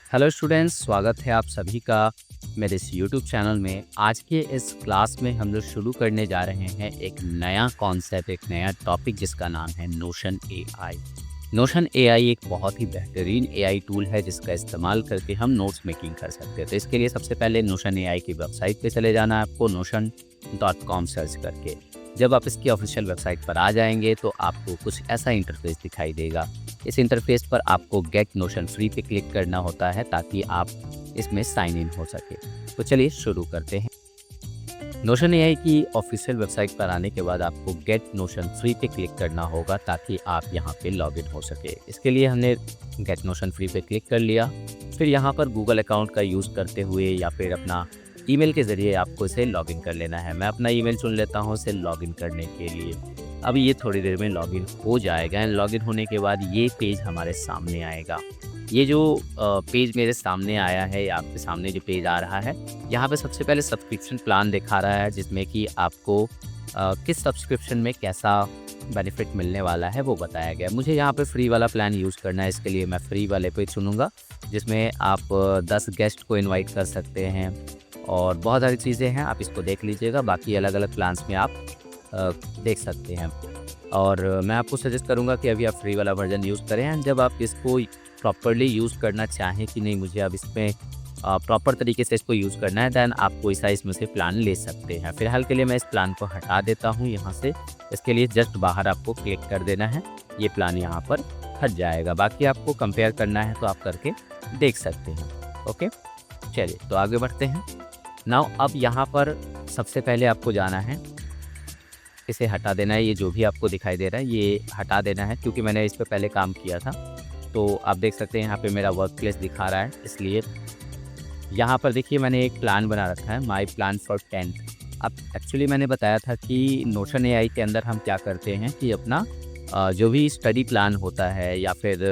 Hello students, स्वागत है आप सभी का मेरे इस यूट्यूब चैनल में। आज के इस क्लास में हम लोग शुरू करने जा रहे हैं एक नया कॉन्सेप्ट, एक नया टॉपिक जिसका नाम है नोशन एआई। नोशन एआई एक बहुत ही बेहतरीन एआई टूल है जिसका इस्तेमाल करके हम नोट्स मेकिंग कर सकते हैं। तो इसके लिए सबसे पहले नोशन एआई की वेबसाइट पे चले जाना है आपको, notion.com सर्च करके। जब आप इसकी ऑफिशियल वेबसाइट पर आ जाएंगे तो आपको कुछ ऐसा इंटरफेस दिखाई देगा। इस इंटरफेस पर आपको गेट नोशन फ्री पे क्लिक करना होता है ताकि आप इसमें साइन इन हो सके। तो चलिए शुरू करते हैं। नोशन एआई की ऑफिशियल वेबसाइट पर आने के बाद आपको गेट नोशन फ्री पे क्लिक करना होगा ताकि आप यहाँ पे लॉगिन हो सके। इसके लिए हमने गेट नोशन फ्री पे क्लिक कर लिया। फिर यहाँ पर गूगल अकाउंट का यूज़ करते हुए या फिर अपना ईमेल के ज़रिए आपको इसे लॉगिन कर लेना है। मैं अपना ईमेल चुन लेता हूँ इसे लॉगिन करने के लिए। अब ये थोड़ी देर में लॉगिन हो जाएगा। लॉगिन होने के बाद ये पेज हमारे सामने आएगा। ये जो पेज मेरे सामने आया है, आपके सामने जो पेज आ रहा है, यहाँ पे सबसे पहले सब्सक्रिप्शन प्लान दिखा रहा है जिसमें कि आपको किस सब्सक्रिप्शन में कैसा बेनिफिट मिलने वाला है वो बताया गया। मुझे यहाँ पे फ्री वाला प्लान यूज़ करना है, इसके लिए मैं फ्री वाले पे चुनूँगा जिसमें आप 10 गेस्ट को इनवाइट कर सकते हैं और बहुत सारी चीज़ें हैं, आप इसको देख लीजिएगा। बाकी अलग-अलग प्लान्स में आप देख सकते हैं और मैं आपको सजेस्ट करूँगा कि अभी आप फ्री वाला वर्ज़न यूज़ करें। एंड जब आप इसको प्रॉपर्ली यूज़ करना चाहें कि नहीं, मुझे अब इसमें प्रॉपर तरीके से इसको यूज़ करना है, दैन आप कोई सा इसमें से प्लान ले सकते हैं। फ़िलहाल के लिए मैं इस प्लान को हटा देता हूँ यहाँ से। इसके लिए जस्ट बाहर आपको क्लिक कर देना है, ये प्लान यहाँ पर हट जाएगा। बाकी आपको कंपेयर करना है तो आप करके देख सकते हैं। ओके, चलिए तो आगे बढ़ते हैं। नाउ अब यहाँ पर सबसे पहले आपको जाना है, इसे हटा देना है। ये जो भी आपको दिखाई दे रहा है ये हटा देना है क्योंकि मैंने इस पे पहले काम किया था। तो आप देख सकते हैं यहाँ पे मेरा वर्क प्लेस दिखा रहा है, इसलिए यहाँ पर देखिए मैंने एक प्लान बना रखा है, माई प्लान फॉर 10th। अब एक्चुअली मैंने बताया था कि नोशन एआई के अंदर हम क्या करते हैं कि अपना जो भी स्टडी प्लान होता है या फिर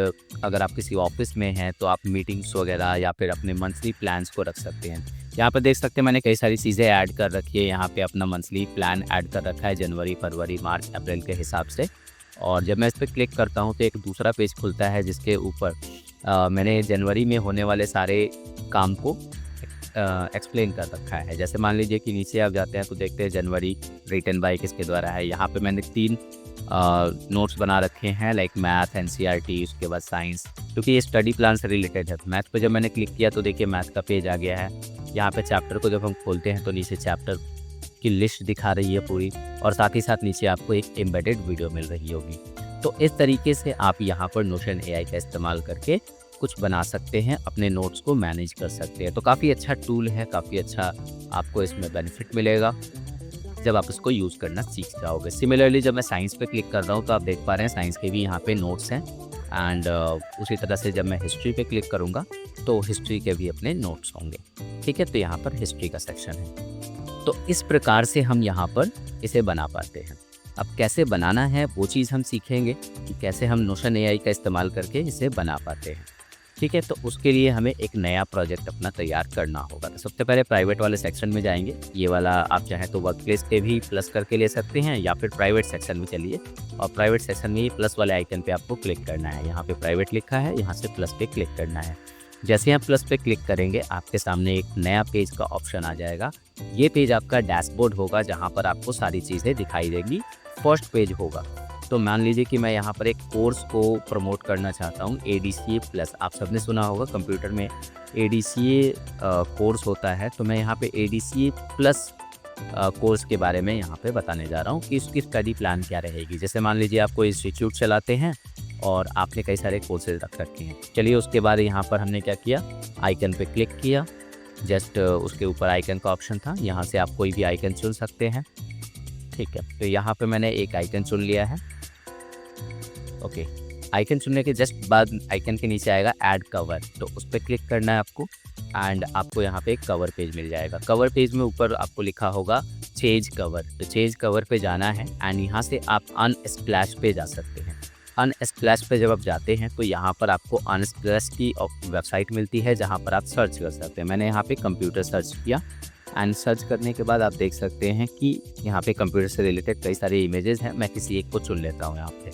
अगर आप किसी ऑफिस में हैं तो आप मीटिंग्स वगैरह या फिर अपने मंथली प्लान्स को रख सकते हैं। यहाँ पर देख सकते हैं मैंने कई सारी चीज़ें ऐड कर रखी है। यहाँ पे अपना मंथली प्लान ऐड कर रखा है जनवरी, फरवरी, मार्च, अप्रैल के हिसाब से। और जब मैं इस पर क्लिक करता हूँ तो एक दूसरा पेज खुलता है जिसके ऊपर मैंने जनवरी में होने वाले सारे काम को एक्सप्लेन कर रखा है। जैसे मान लीजिए कि नीचे आप जाते हैं तो देखते हैं जनवरी रिटन बाय किसके द्वारा है। यहाँ पे मैंने 3 नोट्स बना रखे हैं, लाइक मैथ, एनसीईआरटी, उसके बाद साइंस, क्योंकि ये स्टडी प्लान से रिलेटेड है। मैथ पे जब मैंने क्लिक किया तो देखिए मैथ का पेज आ गया है। यहाँ पे चैप्टर को जब हम खोलते हैं तो नीचे चैप्टर की लिस्ट दिखा रही है पूरी, और साथ ही साथ नीचे आपको एक एम्बेडेड वीडियो मिल रही होगी। तो इस तरीके से आप यहाँ पर नोशन एआई का इस्तेमाल करके कुछ बना सकते हैं, अपने नोट्स को मैनेज कर सकते हैं। तो काफ़ी अच्छा टूल है, काफ़ी अच्छा आपको इसमें बेनिफिट मिलेगा जब आप इसको यूज़ करना सीख जाओगे। सिमिलरली जब मैं साइंस पे क्लिक कर रहा हूँ तो आप देख पा रहे हैं साइंस के भी यहाँ पे नोट्स हैं। एंड उसी तरह से जब मैं हिस्ट्री पे क्लिक करूँगा तो हिस्ट्री के भी अपने नोट्स होंगे। ठीक है, तो यहाँ पर हिस्ट्री का सेक्शन है। तो इस प्रकार से हम यहाँ पर इसे बना पाते हैं। अब कैसे बनाना है वो चीज़ हम सीखेंगे कि कैसे हम नोशन एआई का इस्तेमाल करके इसे बना पाते हैं। ठीक है, तो उसके लिए हमें एक नया प्रोजेक्ट अपना तैयार करना होगा। तो सबसे पहले प्राइवेट वाले सेक्शन में जाएंगे। ये वाला आप चाहें तो वर्क प्लेस पे भी प्लस करके ले सकते हैं या फिर प्राइवेट सेक्शन में चलिए, और प्राइवेट सेक्शन में प्लस वाले आइकन पे आपको क्लिक करना है। यहाँ पे प्राइवेट लिखा है, यहाँ से प्लस पे क्लिक करना है। जैसे आप प्लस पे क्लिक करेंगे आपके सामने एक नया पेज का ऑप्शन आ जाएगा। ये पेज आपका डैशबोर्ड होगा जहाँ पर आपको सारी चीज़ें दिखाई देंगी। फर्स्ट पेज होगा। तो मान लीजिए कि मैं यहाँ पर एक कोर्स को प्रमोट करना चाहता हूँ, ADCA प्लस। आप सबने सुना होगा कंप्यूटर में ADCA कोर्स होता है, तो मैं यहाँ पे ADCA प्लस कोर्स के बारे में यहाँ पे बताने जा रहा हूँ कि इसकी स्टडी प्लान क्या रहेगी। जैसे मान लीजिए आप कोई इंस्टीट्यूट चलाते हैं और आपने कई सारे कोर्सेज रख रखे हैं। चलिए उसके बाद यहाँ पर हमने क्या किया, आइकन पे क्लिक किया। जस्ट उसके ऊपर आइकन का ऑप्शन था, यहाँ से आप कोई भी आइकन चुन सकते हैं। ठीक है, तो यहाँ पे मैंने एक आइकन चुन लिया है। ओके, आइकन चुनने के जस्ट बाद आइकन के नीचे आएगा ऐड कवर, तो उस पर क्लिक करना है आपको। एंड आपको यहाँ पे एक कवर पेज मिल जाएगा। कवर पेज में ऊपर आपको लिखा होगा चेंज कवर, तो चेंज कवर पे जाना है। एंड यहाँ से आप अनस्प्लैश पे जा सकते हैं। अनस्प्लैश पे जब आप जाते हैं तो यहाँ पर आपको अनस्प्लैश की वेबसाइट मिलती है जहाँ पर आप सर्च कर सकते हैं। मैंने यहाँ पे कंप्यूटर सर्च किया एंड सर्च करने के बाद आप देख सकते हैं कि यहाँ पे कंप्यूटर से रिलेटेड कई सारे इमेजेस हैं। मैं किसी एक को चुन लेता हूँ यहाँ पे।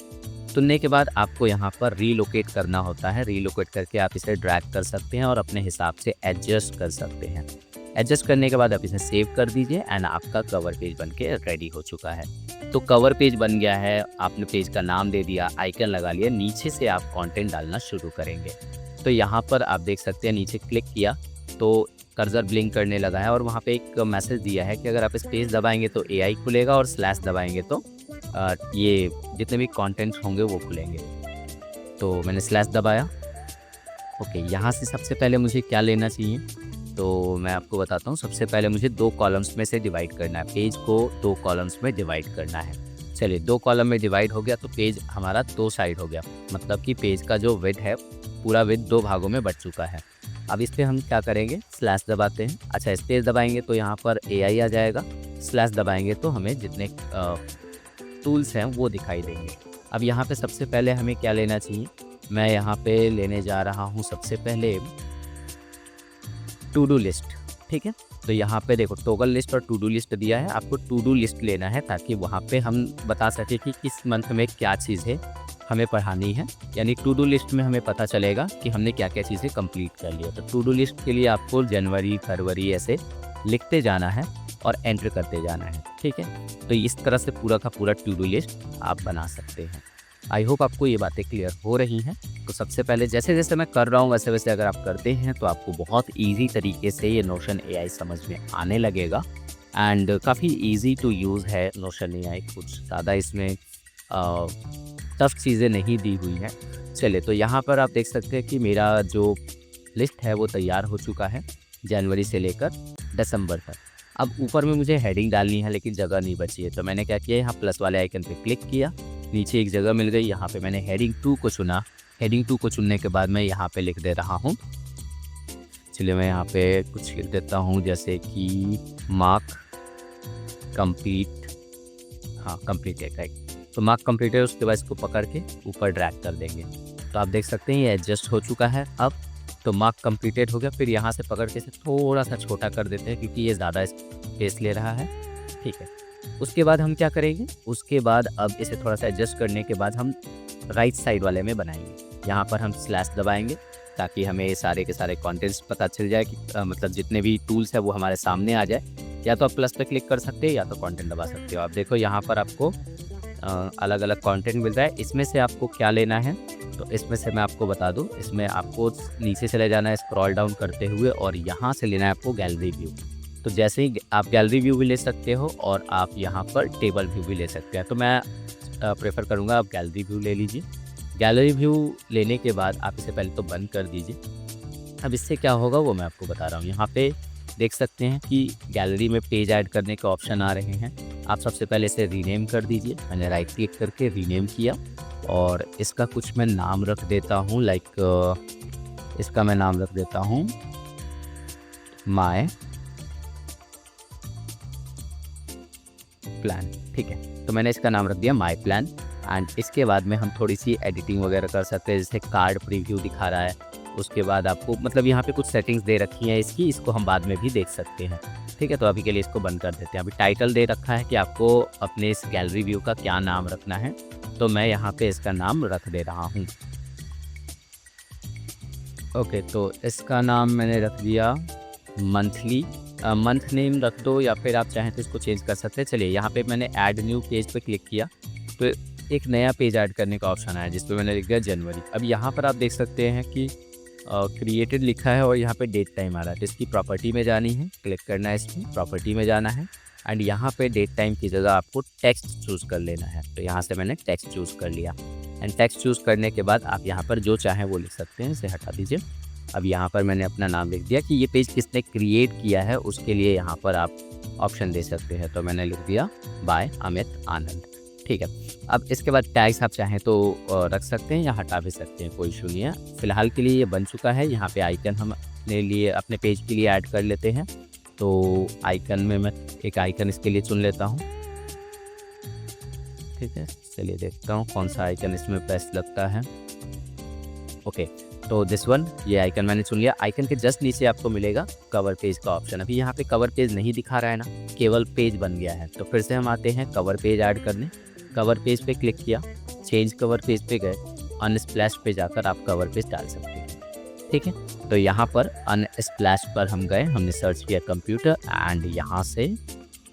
चुनने के बाद आपको यहाँ पर रीलोकेट करना होता है। रीलोकेट करके आप इसे ड्रैग कर सकते हैं और अपने हिसाब से एडजस्ट कर सकते हैं। एडजस्ट करने के बाद आप इसे सेव कर दीजिए एंड आपका कवर पेज बनके रेडी हो चुका है। तो कवर पेज बन गया है, आपने पेज का नाम दे दिया, आइकन लगा लिया, नीचे से आप कंटेंट डालना शुरू करेंगे। तो यहाँ पर आप देख सकते हैं नीचे क्लिक किया तो कर्सर ब्लिंक करने लगा है और वहाँ पे एक मैसेज दिया है कि अगर आप स्पेस दबाएंगे तो एआई खुलेगा और स्लैश दबाएंगे तो ये जितने भी कंटेंट होंगे वो खुलेंगे। तो मैंने स्लैश दबाया। ओके, यहाँ से सबसे पहले मुझे क्या लेना चाहिए, तो मैं आपको बताता हूँ। सबसे पहले मुझे 2 कॉलम्स में से डिवाइड करना है, पेज को 2 कॉलम्स में डिवाइड करना है। चलिए 2 कॉलम में डिवाइड हो गया तो पेज हमारा 2 साइड हो गया, मतलब कि पेज का जो विड्थ है पूरा विड्थ 2 भागों में बँट चुका है। अब इस पर हम क्या करेंगे, स्लैश दबाते हैं। अच्छा, स्पेस दबाएंगे तो यहाँ पर एआई आ जाएगा, स्लैश दबाएंगे तो हमें जितने टूल्स हैं वो दिखाई देंगे। अब यहाँ पे सबसे पहले हमें क्या लेना चाहिए, मैं यहाँ पे लेने जा रहा हूँ सबसे पहले टू डू लिस्ट। ठीक है, तो यहाँ पे देखो टॉगल लिस्ट और टू डू लिस्ट दिया है, आपको टू डू लिस्ट लेना है ताकि वहाँ पे हम बता सकें कि किस मंथ में क्या चीज़ें हमें पढ़ानी है। यानी टू डू लिस्ट में हमें पता चलेगा कि हमने क्या क्या चीज़ें कंप्लीट कर लिया। तो टू डू लिस्ट के लिए आपको जनवरी, फरवरी ऐसे लिखते जाना है और एंटर करते जाना है। ठीक है, तो इस तरह से पूरा का पूरा टू डू लिस्ट आप बना सकते हैं। आई होप आपको ये बातें क्लियर हो रही हैं। तो सबसे पहले जैसे जैसे मैं कर रहा हूँ वैसे वैसे अगर आप करते हैं तो आपको बहुत ईजी तरीके से ये नोशन एआई समझ में आने लगेगा एंड काफ़ी ईजी टू यूज़ है नोशन एआई। कुछ ज़्यादा इसमें टफ चीज़ें नहीं दी हुई हैं। चलिए, तो यहाँ पर आप देख सकते हैं कि मेरा जो लिस्ट है वो तैयार हो चुका है जनवरी से लेकर दिसंबर तक। अब ऊपर में मुझे हेडिंग डालनी है लेकिन जगह नहीं बची है, तो मैंने क्या किया, यहाँ प्लस वाले आइकन पे क्लिक किया, नीचे एक जगह मिल गई, यहाँ पे मैंने हेडिंग 2 को चुना। हेडिंग 2 को चुनने के बाद मैं यहाँ पे लिख दे रहा हूँ, चलिए मैं यहाँ पे कुछ लिख देता हूँ जैसे कि मार्क कंप्लीट। हाँ, कंप्लीट है, राइट। तो मार्क कंप्लीट है, उसके बाद इसको पकड़ के ऊपर ड्रैग कर देंगे तो आप देख सकते हैं ये एडजस्ट हो चुका है। अब तो मार्क कंप्लीटेड हो गया, फिर यहाँ से पकड़ के इसे थोड़ा सा छोटा कर देते हैं क्योंकि ये ज़्यादा स्पेस ले रहा है। ठीक है, उसके बाद हम क्या करेंगे, उसके बाद अब इसे थोड़ा सा एडजस्ट करने के बाद हम राइट साइड वाले में बनाएंगे। यहाँ पर हम स्लैश दबाएंगे ताकि हमें ये सारे के सारे कंटेंट्स पता चल जाए कि मतलब जितने भी टूल्स है वो हमारे सामने आ जाए। या तो आप प्लस पे क्लिक कर सकते हैं या तो कंटेंट दबा सकते हो। आप देखो यहाँ पर आपको अलग अलग कंटेंट मिल रहा है। इसमें से आपको क्या लेना है, तो इसमें से मैं आपको बता दूं, इसमें आपको नीचे चले जाना है स्क्रॉल डाउन करते हुए और यहाँ से लेना है आपको गैलरी व्यू। तो जैसे ही आप गैलरी व्यू भी ले सकते हो और आप यहाँ पर टेबल व्यू भी ले सकते हैं, तो मैं प्रेफर करूँगा आप गैलरी व्यू ले लीजिए। गैलरी व्यू लेने के बाद आप इसे पहले तो बंद कर दीजिए। अब इससे क्या होगा वो मैं आपको बता रहा हूँ। यहाँ पे देख सकते हैं कि गैलरी में पेज ऐड करने के ऑप्शन आ रहे हैं। आप सबसे पहले इसे रीनेम कर दीजिए। मैंने राइट क्लिक करके रीनेम किया और इसका कुछ मैं नाम रख देता हूँ, लाइक इसका मैं नाम रख देता हूँ माय प्लान। ठीक है, तो मैंने इसका नाम रख दिया माय प्लान एंड इसके बाद में हम थोड़ी सी एडिटिंग वगैरह कर सकते हैं, जैसे कार्ड प्रीव्यू दिखा रहा है। उसके बाद आपको मतलब यहाँ पे कुछ सेटिंग्स दे रखी हैं इसकी, इसको हम बाद में भी देख सकते हैं। ठीक है, तो अभी के लिए इसको बंद कर देते हैं। अभी टाइटल दे रखा है कि आपको अपने इस गैलरी व्यू का क्या नाम रखना है, तो मैं यहाँ पे इसका नाम रख दे रहा हूँ। ओके, तो इसका नाम मैंने रख दिया मंथली। मंथ नेम रख दो या फिर आप चाहें तो इसको चेंज कर सकते हैं। चलिए, यहाँ पे मैंने ऐड न्यू पेज पे क्लिक किया तो एक नया पेज ऐड करने का ऑप्शन आया जिस पे मैंने लिख दिया जनवरी। अब यहाँ पर आप देख सकते हैं कि क्रिएटेड लिखा है और यहाँ पे डेट टाइम आ रहा है। तो इसकी प्रॉपर्टी में जानी है, क्लिक करना है, इसमें प्रॉपर्टी में जाना है एंड यहाँ पे डेट टाइम की जगह आपको टेक्स्ट चूज़ कर लेना है। तो यहाँ से मैंने टेक्स्ट चूज़ कर लिया एंड टेक्स्ट चूज़ करने के बाद आप यहाँ पर जो चाहें वो लिख सकते हैं। इसे हटा दीजिए। अब यहाँ पर मैंने अपना नाम लिख दिया कि ये पेज किसने क्रिएट किया है, उसके लिए यहाँ पर आप ऑप्शन दे सकते हैं। तो मैंने लिख दिया बाय अमित आनंद। ठीक है, अब इसके बाद टैग्स आप चाहें तो रख सकते हैं या हटा भी सकते हैं, कोई इशू नहीं है। फिलहाल के लिए ये बन चुका है। यहाँ पे आइकन हम अपने लिए अपने पेज के लिए ऐड कर लेते हैं। तो आइकन में मैं एक आइकन इसके लिए चुन लेता हूँ। ठीक है, चलिए देखता हूँ कौन सा आइकन इसमें बेस्ट लगता है। ओके, तो दिस वन, ये आइकन मैंने चुन लिया। आइकन के जस्ट नीचे आपको मिलेगा कवर पेज का ऑप्शन। अभी यहाँ पे कवर पेज नहीं दिखा रहा है ना, केवल पेज बन गया है। तो फिर से हम आते हैं कवर पेज ऐड करने। कवर पेज पे क्लिक किया, चेंज कवर पेज पे गए, अनस्प्लैश पे जाकर आप कवर पेज डाल सकते हैं। ठीक है, तो यहाँ पर अनस्प्लैश पर हम गए, हमने सर्च किया कंप्यूटर एंड यहाँ से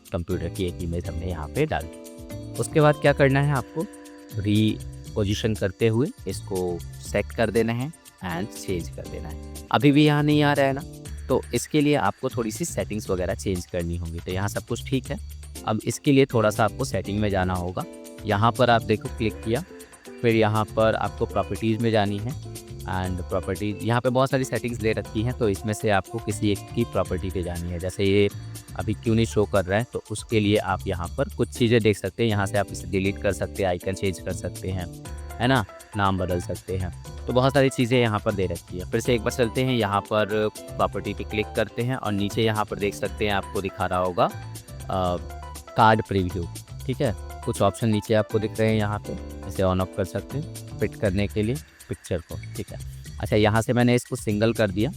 कंप्यूटर की एक इमेज हमने यहाँ पे डाल दी। उसके बाद क्या करना है, आपको रीपोजिशन करते हुए इसको सेट कर देना है एंड चेंज कर देना है। अभी भी यहाँ नहीं आ रहा है ना, तो इसके लिए आपको थोड़ी सी सेटिंग्स वगैरह चेंज करनी होगी। तो यहाँ सब कुछ ठीक है, अब इसके लिए थोड़ा सा आपको सेटिंग में जाना होगा। यहाँ पर आप देखो क्लिक किया, फिर यहाँ पर आपको प्रॉपर्टीज़ में जानी है एंड प्रॉपर्टीज़, यहाँ पे बहुत सारी सेटिंग्स दे रखी हैं, तो इसमें से आपको किसी एक की प्रॉपर्टी पे जानी है। जैसे ये अभी क्यों नहीं शो कर रहा है, तो उसके लिए आप यहाँ पर कुछ चीज़ें देख सकते हैं। यहाँ से आप इसे डिलीट कर सकते हैं, आइकन चेंज कर सकते हैं, है ना, नाम बदल सकते हैं, तो बहुत सारी चीज़ें यहाँ पर दे रखी है। फिर से एक बार चलते हैं, यहाँ पर प्रॉपर्टी पे क्लिक करते हैं और नीचे यहाँ पर देख सकते हैं आपको दिखा रहा होगा कार्ड प्रीव्यू। ठीक है, कुछ ऑप्शन नीचे आपको दिख रहे हैं, यहाँ पे इसे ऑन ऑफ कर सकते हैं फिट करने के लिए पिक्चर को। ठीक है, अच्छा यहाँ से मैंने इसको सिंगल कर दिया।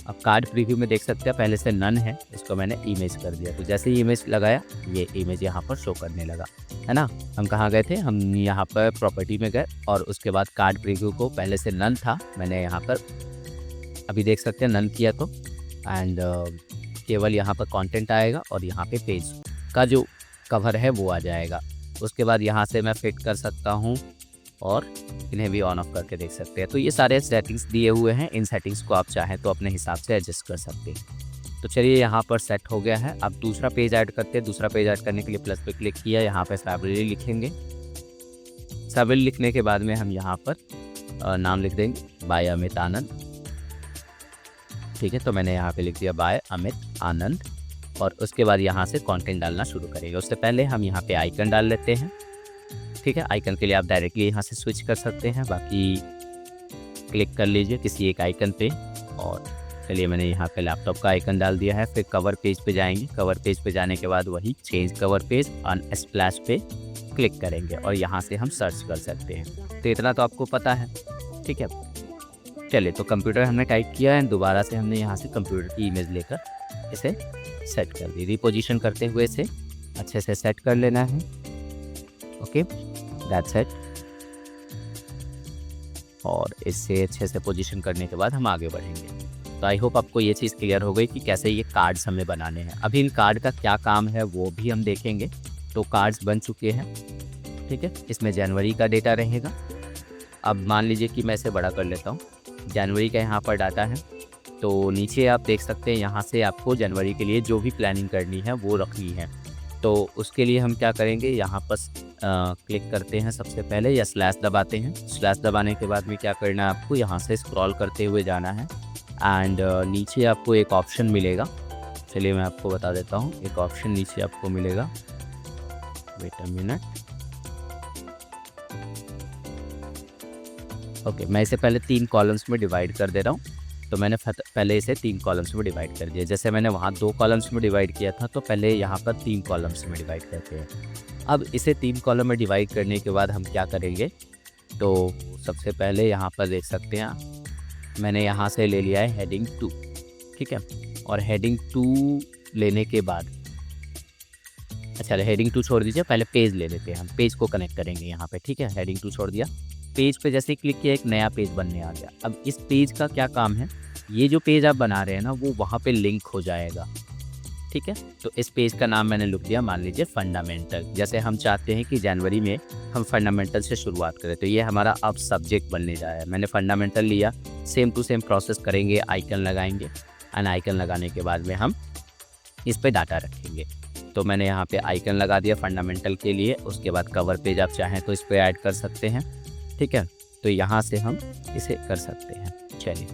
अब कार्ड प्रीव्यू में देख सकते हैं पहले से नन है, इसको मैंने इमेज कर दिया, तो जैसे ही इमेज लगाया ये इमेज यहाँ पर शो करने लगा, है ना। हम कहाँ गए थे, हम यहाँ पर प्रॉपर्टी में गए और उसके बाद कार्ड प्रीव्यू को पहले से नन था, मैंने यहाँ पर अभी देख सकते हैं नन किया तो एंड केवल यहाँ पर कंटेंट आएगा और यहाँ पे पेज का जो कवर है वो आ जाएगा। उसके बाद यहाँ से मैं फिट कर सकता हूँ और इन्हें भी ऑन ऑफ करके देख सकते हैं। तो ये सारे सेटिंग्स दिए हुए हैं, इन सेटिंग्स को आप चाहें तो अपने हिसाब से एडजस्ट कर सकते हैं। तो चलिए यहाँ पर सेट हो गया है। अब दूसरा पेज ऐड करते हैं। दूसरा पेज ऐड करने के लिए प्लस पे क्लिक किया, यहाँ पे फैब्रिली लिखेंगे। फैब्रिली लिखने के बाद में हम यहाँ पर नाम लिख देंगे बाय अमित आनंद। ठीक है, तो मैंने यहाँ पे लिख दिया बाय अमित आनंद और उसके बाद यहाँ से कंटेंट डालना शुरू करेंगे। उससे पहले हम यहाँ पे आइकन डाल लेते हैं। ठीक है, आइकन के लिए आप डायरेक्टली यहाँ से स्विच कर सकते हैं, बाकी क्लिक कर लीजिए किसी एक आइकन पे। और चलिए मैंने यहाँ पे लैपटॉप का आइकन डाल दिया है। फिर कवर पेज पे जाएंगे, कवर पेज पे जाने के बाद वही चेंज कवर पेज अनस्प्लैश पे क्लिक करेंगे और यहाँ से हम सर्च कर सकते हैं। तो इतना तो आपको पता है। ठीक है, चलिए तो कंप्यूटर हमने टाइप किया है, दोबारा से हमने यहाँ से कंप्यूटर की इमेज लेकर इसे सेट कर दी। रिपोजिशन करते हुए इसे अच्छे से सेट कर लेना है। Okay, that's it. और इससे अच्छे से पोजीशन करने के बाद हम आगे बढ़ेंगे। तो आई होप आपको ये चीज़ क्लियर हो गई कि कैसे ये कार्ड्स हमें बनाने हैं। अभी इन कार्ड का क्या काम है वो भी हम देखेंगे। तो कार्ड्स बन चुके हैं। ठीक है, इसमें जनवरी का डेटा रहेगा। अब मान लीजिए कि मैं इसे बड़ा कर लेता हूँ। जनवरी का यहाँ पर डाटा है, तो नीचे आप देख सकते हैं यहाँ से आपको जनवरी के लिए जो भी प्लानिंग करनी है वो रखनी है। तो उसके लिए हम क्या करेंगे, यहाँ पर क्लिक करते हैं सबसे पहले या स्लैश दबाते हैं। स्लैश दबाने के बाद में क्या करना है, आपको यहाँ से स्क्रॉल करते हुए जाना है एंड नीचे आपको एक ऑप्शन मिलेगा। चलिए मैं आपको बता देता हूँ, एक ऑप्शन नीचे आपको मिलेगा। Wait a minute. ओके, मैं इसे पहले 3 कॉलम्स में डिवाइड कर दे रहा हूँ। तो मैंने पहले इसे 3 कॉलम्स में डिवाइड कर दिया। जैसे मैंने वहाँ 2 कॉलम्स में डिवाइड किया था, तो पहले यहाँ पर 3 कॉलम्स में डिवाइड करते हैं। अब इसे 3 कॉलम में डिवाइड करने के बाद हम क्या करेंगे, तो सबसे पहले यहाँ पर देख सकते हैं मैंने यहाँ से ले लिया है हेडिंग 2। ठीक है, और हेडिंग 2 लेने के बाद, अच्छा हेडिंग 2 छोड़ दीजिए, पहले पेज ले लेते हैं। हम पेज को कनेक्ट करेंगे यहाँ पे। ठीक है, हेडिंग 2 छोड़ दिया, पेज पे जैसे ही क्लिक किया एक नया पेज बनने आ गया। अब इस पेज का क्या काम है, ये जो पेज आप बना रहे हैं ना वो वहाँ पे लिंक हो जाएगा। ठीक है, तो इस पेज का नाम मैंने लिख दिया, मान लीजिए फंडामेंटल। जैसे हम चाहते हैं कि जनवरी में हम फंडामेंटल से शुरुआत करें, तो ये हमारा अब सब्जेक्ट बनने जा रहा है। मैंने फंडामेंटल लिया, सेम टू सेम प्रोसेस करेंगे, आइकन लगाएंगे एंड आइकन लगाने के बाद में हम इस पर डाटा रखेंगे। तो मैंने यहाँ पे आइकन लगा दिया फंडामेंटल के लिए। उसके बाद कवर पेज आप चाहें तो इस पर ऐड कर सकते हैं। ठीक है, तो यहाँ से हम इसे कर सकते हैं। चलिए,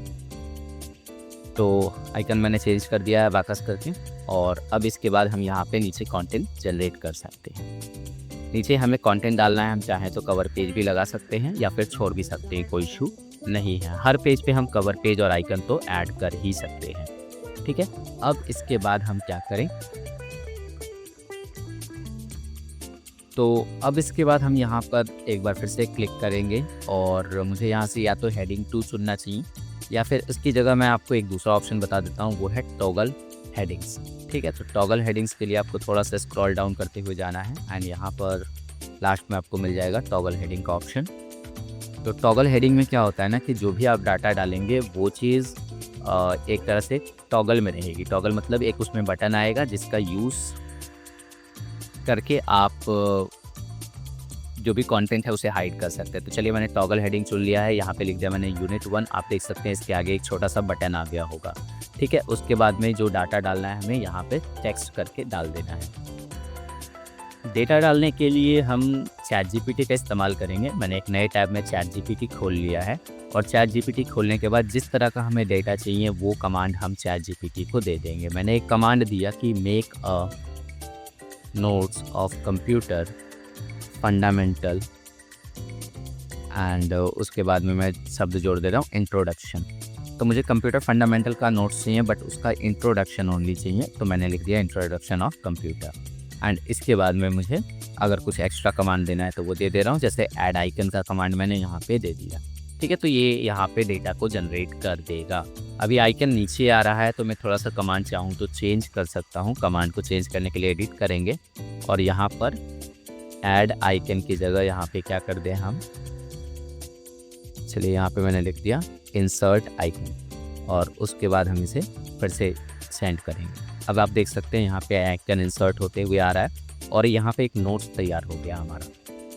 तो आइकन मैंने चेंज कर दिया है वापस करके, और अब इसके बाद हम यहाँ पे नीचे कंटेंट जनरेट कर सकते हैं। नीचे हमें कंटेंट डालना है, हम चाहें तो कवर पेज भी लगा सकते हैं या फिर छोड़ भी सकते हैं, कोई इशू नहीं है। हर पेज पे हम कवर पेज और आइकन तो ऐड कर ही सकते हैं। ठीक है, अब इसके बाद हम क्या करें, तो अब इसके बाद हम यहाँ पर एक बार फिर से क्लिक करेंगे और मुझे यहाँ से या तो हेडिंग 2 चुनना चाहिए या फिर इसकी जगह मैं आपको एक दूसरा ऑप्शन बता देता हूँ, वो है टॉगल हेडिंग्स। ठीक है, तो टॉगल हेडिंग्स के लिए आपको थोड़ा सा स्क्रॉल डाउन करते हुए जाना है एंड यहाँ पर लास्ट में आपको मिल जाएगा टॉगल हेडिंग का ऑप्शन। तो टॉगल हेडिंग में क्या होता है ना कि जो भी आप डाटा डालेंगे वो चीज़ एक तरह से टॉगल में रहेगी। टॉगल मतलब एक उसमें बटन आएगा जिसका यूज़ करके आप जो भी कंटेंट है उसे हाइड कर सकते हैं। तो चलिए मैंने टॉगल हेडिंग चुन लिया है, यहाँ पे लिख दिया मैंने यूनिट 1। आप देख सकते हैं इसके आगे एक छोटा सा बटन आ गया होगा, ठीक है। उसके बाद में जो डाटा डालना है हमें यहाँ पे टेक्स्ट करके डाल देना है। डेटा डालने के लिए हम ChatGPT का इस्तेमाल करेंगे। मैंने एक नए टैब में ChatGPT खोल लिया है और ChatGPT खोलने के बाद जिस तरह का हमें डेटा चाहिए वो कमांड हम ChatGPT को दे देंगे। मैंने एक कमांड दिया कि make a notes of computer fundamental and उसके बाद में मैं शब्द जोड़ दे रहा हूँ इंट्रोडक्शन। तो मुझे कंप्यूटर फंडामेंटल का नोट्स चाहिए बट उसका इंट्रोडक्शन ओनली चाहिए, तो मैंने लिख दिया इंट्रोडक्शन ऑफ कंप्यूटर। एंड इसके बाद में मुझे अगर कुछ एक्स्ट्रा कमांड देना है तो वो दे दे रहा हूँ, जैसे ऐड आइकन का कमांड मैंने यहाँ पे दे दिया, ठीक है। तो ये यहाँ पे डेटा को जनरेट कर देगा। अभी आइकन नीचे आ रहा है तो मैं थोड़ा सा कमांड चाहूँ तो चेंज कर सकता हूँ। कमांड को चेंज करने के लिए एडिट करेंगे और यहाँ पर ऐड आइकन की जगह यहाँ पे क्या कर दें हम, चलिए यहाँ पे मैंने लिख दिया इंसर्ट आइकन और उसके बाद हम इसे फिर से सेंड करेंगे। अब आप देख सकते हैं यहाँ पे आइकन इंसर्ट होते हुए आ रहा है और यहाँ पे एक नोट्स तैयार हो गया हमारा।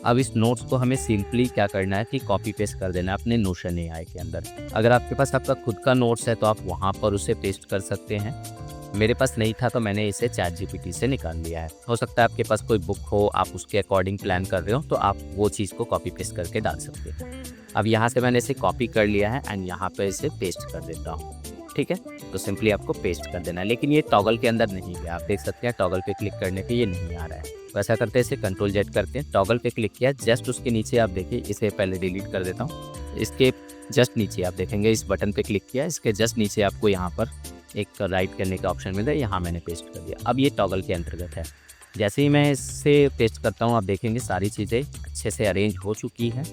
अब इस नोट्स को हमें सिंपली क्या करना है कि कॉपी पेस्ट कर देना है अपने नोशन AI के अंदर। अगर आपके पास आपका खुद का नोट्स है तो आप वहाँ पर उसे पेस्ट कर सकते हैं। मेरे पास नहीं था तो मैंने इसे ChatGPT से निकाल लिया है। हो सकता है आपके पास कोई बुक हो, आप उसके अकॉर्डिंग प्लान कर रहे हो तो आप वो चीज़ को कॉपी पेस्ट करके डाल सकते हैं। अब यहाँ से मैंने इसे कॉपी कर लिया है एंड यहाँ पे इसे पेस्ट कर देता हूँ, ठीक है। तो सिंपली आपको पेस्ट कर देना है, लेकिन ये टॉगल के अंदर नहीं गया। आप देख सकते हैं टॉगल पे क्लिक करने पे ये नहीं आ रहा है। तो ऐसा करते हैं, इसे Ctrl+Z करते हैं, टॉगल पे क्लिक किया, जस्ट उसके नीचे आप देखिए, इसे पहले डिलीट कर देता हूँ। इसके जस्ट नीचे आप देखेंगे इस बटन पे क्लिक किया, इसके जस्ट नीचे आपको यहाँ पर एक राइट करने का ऑप्शन मिल रहा है, यहाँ मैंने पेस्ट कर दिया। अब ये टॉगल के अंतर्गत है। जैसे ही मैं इससे पेस्ट करता हूँ आप देखेंगे सारी चीज़ें अच्छे से अरेंज हो चुकी हैं।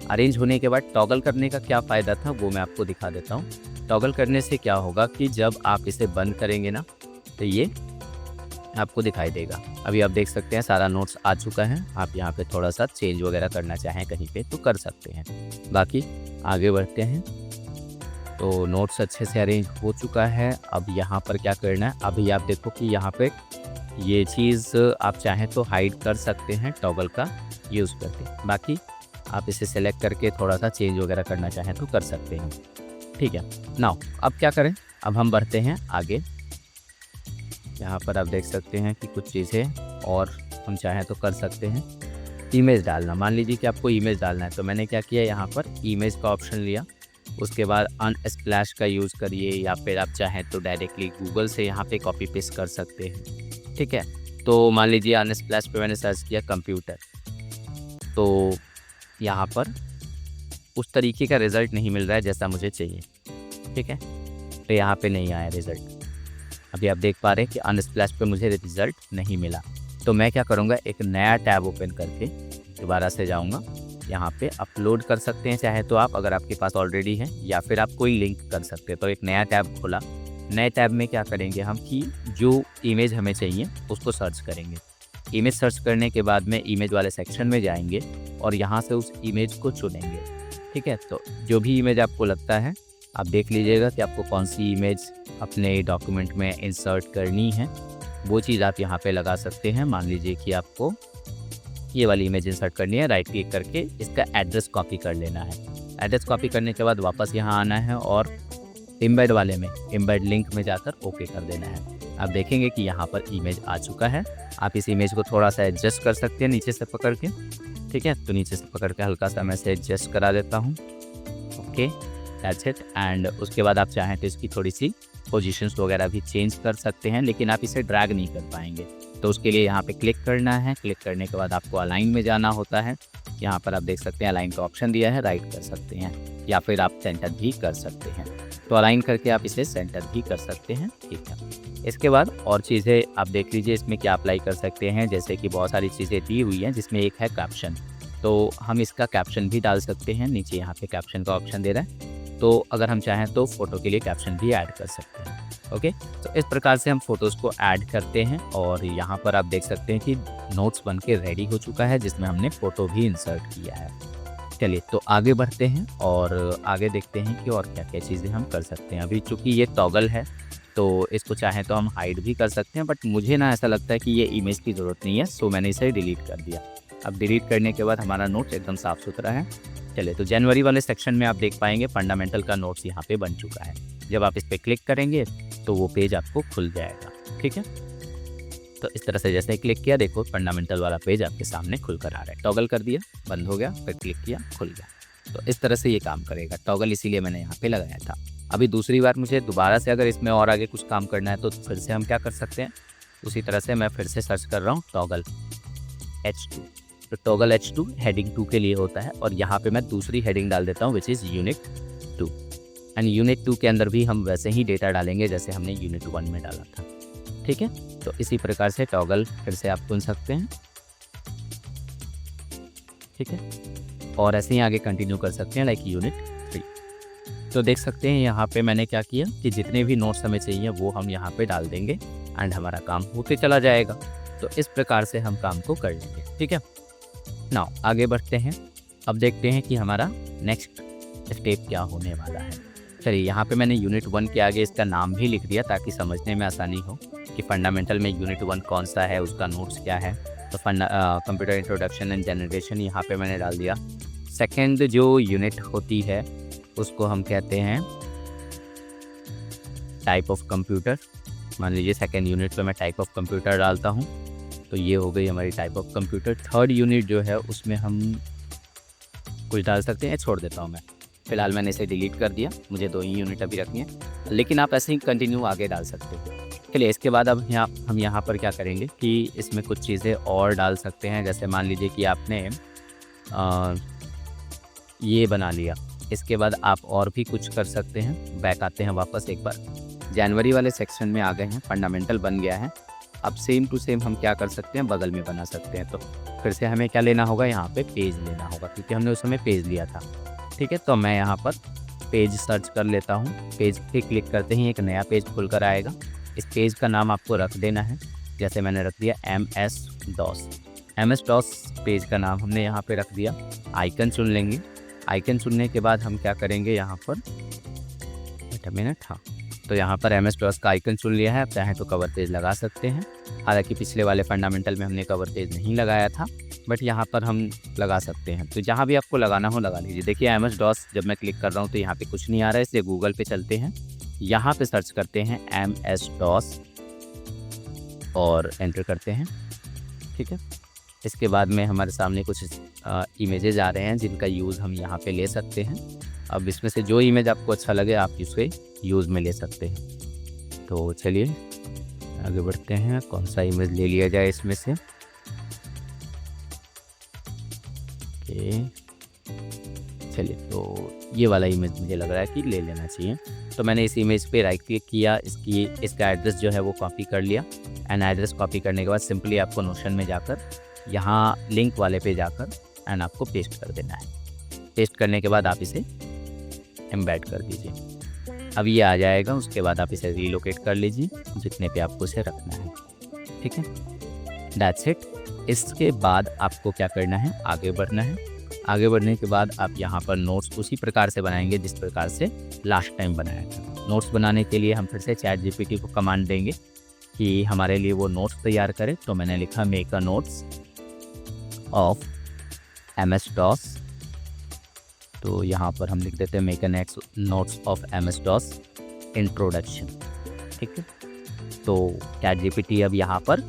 अरेंज होने के बाद टॉगल करने का क्या फ़ायदा था वो मैं आपको दिखा देता हूँ। टॉगल करने से क्या होगा कि जब आप इसे बंद करेंगे ना तो ये आपको दिखाई देगा। अभी आप देख सकते हैं सारा नोट्स आ चुका है। आप यहाँ पे थोड़ा सा चेंज वगैरह करना चाहें कहीं पे तो कर सकते हैं। बाकी आगे बढ़ते हैं। तो नोट्स अच्छे से अरेंज हो चुका है। अब यहाँ पर क्या करना है, अभी आप देखो कि यहाँ पे ये चीज़ आप चाहें तो हाइड कर सकते हैं टॉगल का यूज़ करके। बाकी आप इसे सेलेक्ट करके थोड़ा सा चेंज वगैरह करना चाहें तो कर सकते हैं, ठीक है। नाउ अब क्या करें, अब हम बढ़ते हैं आगे। यहाँ पर आप देख सकते हैं कि कुछ चीज़ें और हम चाहें तो कर सकते हैं। इमेज डालना, मान लीजिए कि आपको इमेज डालना है तो मैंने क्या किया, यहाँ पर इमेज का ऑप्शन लिया। उसके बाद अनस्प्लैश का यूज़ करिए या फिर आप चाहें तो डायरेक्टली गूगल से यहाँ पे कॉपी पेस्ट कर सकते हैं, ठीक है। तो मान लीजिए अनस्प्लैश पे मैंने सर्च किया कंप्यूटर, तो यहाँ पर उस तरीके का रिज़ल्ट नहीं मिल रहा है जैसा मुझे चाहिए, ठीक है। तो यहाँ पे नहीं आया रिज़ल्ट। अभी आप देख पा रहे हैं कि अनस्प्लैश पे मुझे रिज़ल्ट नहीं मिला। तो मैं क्या करूँगा, एक नया टैब ओपन करके दोबारा से जाऊँगा, यहाँ पे अपलोड कर सकते हैं चाहे तो आप, अगर आपके पास ऑलरेडी है, या फिर आप कोई लिंक कर सकते हैं। तो एक नया टैब खोला, नए टैब में क्या करेंगे हम कि जो इमेज हमें चाहिए उसको सर्च करेंगे। इमेज सर्च करने के बाद में इमेज वाले सेक्शन में जाएंगे और यहाँ से उस इमेज को चुनेंगे, ठीक है। तो जो भी इमेज आपको लगता है आप देख लीजिएगा कि आपको कौन सी इमेज अपने डॉक्यूमेंट में इंसर्ट करनी है, वो चीज़ आप यहाँ पे लगा सकते हैं। मान लीजिए कि आपको ये वाली इमेज इंसर्ट करनी है, राइट क्लिक करके इसका एड्रेस कॉपी कर लेना है। एड्रेस कॉपी करने के बाद वापस यहाँ आना है और एम्बेड वाले में, एम्बेड लिंक में जाकर ओके कर देना है। आप देखेंगे कि यहाँ पर इमेज आ चुका है। आप इस इमेज को थोड़ा सा एडजस्ट कर सकते हैं नीचे से पकड़ के, ठीक है। तो नीचे से पकड़ के हल्का सा मैं इसे एडजस्ट करा देता हूँ, ओके, दैट्स इट। एंड उसके बाद आप चाहें तो इसकी थोड़ी सी पोजीशंस वगैरह भी चेंज कर सकते हैं, लेकिन आप इसे ड्रैग नहीं कर पाएंगे। तो उसके लिए यहाँ पे क्लिक करना है। क्लिक करने के बाद आपको अलाइन में जाना होता है। यहाँ पर आप देख सकते हैं अलाइन का ऑप्शन दिया है, राइट कर सकते हैं या फिर आप सेंटर भी कर सकते हैं। तो अलाइन करके आप इसे सेंटर भी कर सकते हैं, ठीक है। इसके बाद और चीज़ें आप देख लीजिए इसमें क्या अप्लाई कर सकते हैं, जैसे कि बहुत सारी चीज़ें दी हुई हैं जिसमें एक है कैप्शन। तो हम इसका कैप्शन भी डाल सकते हैं। नीचे यहाँ पे कैप्शन का ऑप्शन दे रहा है, तो अगर हम चाहें तो फ़ोटो के लिए कैप्शन भी ऐड कर सकते हैं। ओके, तो इस प्रकार से हम फ़ोटोज़ को ऐड करते हैं और यहाँ पर आप देख सकते हैं कि नोट्स बन के रेडी हो चुका है, जिसमें हमने फ़ोटो भी इंसर्ट किया है। चलिए तो आगे बढ़ते हैं और आगे देखते हैं कि और क्या-क्या चीज़ें हम कर सकते हैं। अभी चूँकि ये टॉगल है, तो इसको चाहें तो हम हाइड भी कर सकते हैं, बट मुझे ना ऐसा लगता है कि ये इमेज की ज़रूरत नहीं है, सो मैंने इसे डिलीट कर दिया। अब डिलीट करने के बाद हमारा नोट्स एकदम साफ़-सुथरा है। चलिए, तो जनवरी वाले सेक्शन में आप देख पाएँगे फंडामेंटल का नोट्स यहाँ पे बन चुका है। जब आप इस पे क्लिक करेंगे तो वो पेज आपको खुल जाएगा, ठीक है? तो इस तरह से जैसे ही क्लिक किया, देखो फंडामेंटल वाला पेज आपके सामने खुल कर आ रहा है। टॉगल कर दिया, बंद हो गया, फिर क्लिक किया, खुल गया। तो इस तरह से ये काम करेगा। टॉगल इसीलिए मैंने यहाँ पे लगाया था। अभी दूसरी बार मुझे दोबारा से अगर इसमें और आगे कुछ काम करना है तो फिर से हम क्या कर सकते हैं, उसी तरह से मैं फिर से सर्च कर रहा हूँ टॉगल H2। तो टॉगल H2 हेडिंग 2 के लिए होता है और यहाँ पे मैं दूसरी हेडिंग डाल देता हूँ, which is unit 2। And unit 2 के अंदर भी हम वैसे ही डेटा डालेंगे जैसे हमने यूनिट 1 में डाला था, ठीक है? तो इसी प्रकार से टॉगल फिर से आप चुन सकते हैं, ठीक है? और ऐसे ही आगे कंटिन्यू कर सकते हैं लाइक यूनिट 3। तो देख सकते हैं यहाँ पे मैंने क्या किया कि जितने भी नोट्स हमें चाहिए वो हम यहाँ पे डाल देंगे एंड हमारा काम होते चला जाएगा। तो इस प्रकार से हम काम को कर लेंगे, ठीक है? नाउ आगे बढ़ते हैं। अब देखते हैं कि हमारा नेक्स्ट स्टेप क्या होने वाला है। चलिए, यहाँ पे मैंने यूनिट 1 के आगे इसका नाम भी लिख दिया ताकि समझने में आसानी हो कि फंडामेंटल में यूनिट 1 कौन सा है, उसका नोट्स क्या है। तो कंप्यूटर इंट्रोडक्शन एंड जनरेशन यहाँ पे मैंने डाल दिया। सेकंड जो यूनिट होती है उसको हम कहते हैं टाइप ऑफ कंप्यूटर। मान लीजिए सेकंड यूनिट पे मैं टाइप ऑफ कंप्यूटर डालता हूँ, तो ये हो गई हमारी type of computer. Third unit जो है उसमें हम कुछ डाल सकते हैं, छोड़ देता हूँ मैं। फिलहाल मैंने इसे डिलीट कर दिया, मुझे 2 ही यूनिट अभी रखनी है, लेकिन आप ऐसे ही कंटिन्यू आगे डाल सकते हो। चलिए, इसके बाद अब हम यहाँ पर क्या करेंगे कि इसमें कुछ चीज़ें और डाल सकते हैं। जैसे मान लीजिए कि आपने ये बना लिया, इसके बाद आप और भी कुछ कर सकते हैं। बैक आते हैं वापस एक बार, जनवरी वाले सेक्शन में आ गए हैं, फंडामेंटल बन गया है। अब सेम टू सेम हम क्या कर सकते हैं, बगल में बना सकते हैं। तो फिर से हमें क्या लेना होगा, यहाँ पे पेज लेना होगा, क्योंकि हमने उस समय पेज लिया था, ठीक है? तो मैं यहाँ पर पेज सर्च कर लेता हूँ। पेज पे क्लिक करते ही एक नया पेज खुल कर आएगा। इस पेज का नाम आपको रख देना है, जैसे मैंने रख दिया MS-DOS। MS-DOS पेज का नाम हमने यहाँ पे रख दिया। आइकन चुन लेंगे। आइकन चुनने के बाद हम क्या करेंगे, यहाँ पर वेट अ मिनट, हाँ, तो यहाँ पर MS-DOS का आइकन चुन लिया है। आप चाहें तो कवर पेज लगा सकते हैं। हालांकि पिछले वाले फंडामेंटल में हमने कवर पेज नहीं लगाया था, बट यहाँ पर हम लगा सकते हैं। तो जहाँ भी आपको लगाना हो लगा लीजिए। देखिए MS-DOS जब मैं क्लिक कर रहा हूँ तो यहाँ पे कुछ नहीं आ रहा है, इसलिए गूगल पे चलते हैं, यहाँ पे सर्च करते हैं MS-DOS और एंटर करते हैं, ठीक है? इसके बाद में हमारे सामने कुछ इमेजेस आ रहे हैं जिनका यूज़ हम यहाँ पे ले सकते हैं। अब इसमें से जो इमेज आपको अच्छा लगे आप इसे यूज़ में ले सकते हैं। तो चलिए आगे बढ़ते हैं, कौन सा इमेज ले लिया जाए इसमें से। ओके, चलिए, तो ये वाला इमेज मुझे लग रहा है कि ले लेना चाहिए। तो मैंने इस इमेज पे राइट क्लिक किया, इसका एड्रेस जो है वो कॉपी कर लिया। एंड एड्रेस कॉपी करने के बाद सिंपली आपको नोशन में जाकर यहाँ लिंक वाले पे जाकर एंड आपको पेस्ट कर देना है। पेस्ट करने के बाद आप इसे एम्बेड कर दीजिए। अब ये आ जाएगा, उसके बाद आप इसे रीलोकेट कर लीजिए जितने पे आपको इसे रखना है, ठीक है? That's it. इसके बाद आपको क्या करना है, आगे बढ़ना है। आगे बढ़ने के बाद आप यहाँ पर नोट्स उसी प्रकार से बनाएंगे जिस प्रकार से लास्ट टाइम बनाया था। नोट्स बनाने के लिए हम फिर से ChatGPT को कमांड देंगे कि हमारे लिए वो नोट्स तैयार करे। तो मैंने लिखा make a notes of MS-DOS। तो यहाँ पर हम लिख देते हैं make a notes of MS-DOS introduction, ठीक है? तो ChatGPT अब यहाँ पर,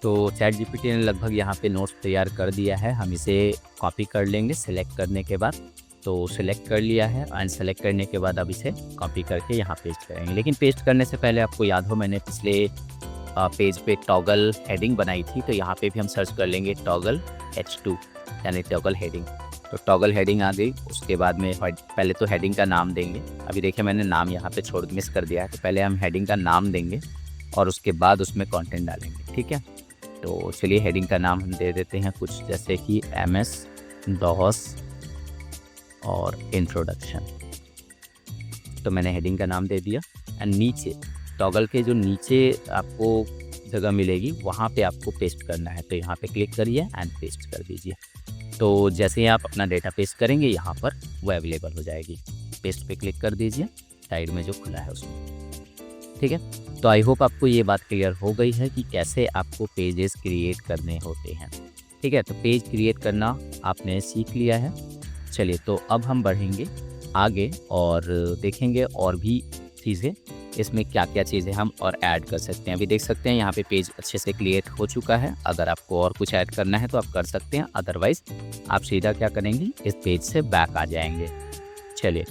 तो ChatGPT ने लगभग यहाँ पे नोट्स तैयार कर दिया है। हम इसे कॉपी कर लेंगे सेलेक्ट करने के बाद। तो सेलेक्ट कर लिया है एंड सेलेक्ट करने के बाद अब इसे कॉपी करके यहाँ पेस्ट करेंगे। लेकिन पेस्ट करने से पहले आपको याद हो मैंने पिछले पेज पे टॉगल हेडिंग बनाई थी, तो यहाँ पे भी हम सर्च कर लेंगे टॉगल H2 यानी टॉगल हेडिंग। तो टॉगल हेडिंग आ गई। उसके बाद में पहले तो हेडिंग का नाम देंगे। अभी देखिए मैंने नाम यहाँ पे छोड़ मिस कर दिया है, तो पहले हम हेडिंग का नाम देंगे और उसके बाद उसमें कंटेंट डालेंगे, ठीक है? तो चलिए हेडिंग का नाम हम दे देते हैं कुछ जैसे कि MS-DOS और इंट्रोडक्शन। तो मैंने हेडिंग का नाम दे दिया एंड नीचे टॉगल के जो नीचे आपको जगह मिलेगी वहाँ पे आपको पेस्ट करना है। तो यहाँ पे क्लिक करिए एंड पेस्ट कर दीजिए। तो जैसे ही आप अपना डेटा पेस्ट करेंगे यहाँ पर वो अवेलेबल हो जाएगी। पेस्ट पे क्लिक कर दीजिए साइड में जो खुला है उसमें। ठीक है, तो आई होप आपको ये बात क्लियर हो गई है कि कैसे आपको पेजेस क्रिएट करने होते हैं। ठीक है, तो पेज क्रिएट करना आपने सीख लिया है। चलिए, तो अब हम बढ़ेंगे आगे और देखेंगे और भी चीज़ें, इसमें क्या क्या चीज़ें हम और ऐड कर सकते हैं। अभी देख सकते हैं यहाँ पे पेज अच्छे से क्रिएट हो चुका है। अगर आपको और कुछ ऐड करना है तो आप कर सकते हैं, अदरवाइज़ आप सीधा क्या करेंगे, इस पेज से बैक आ जाएंगे। चलिए,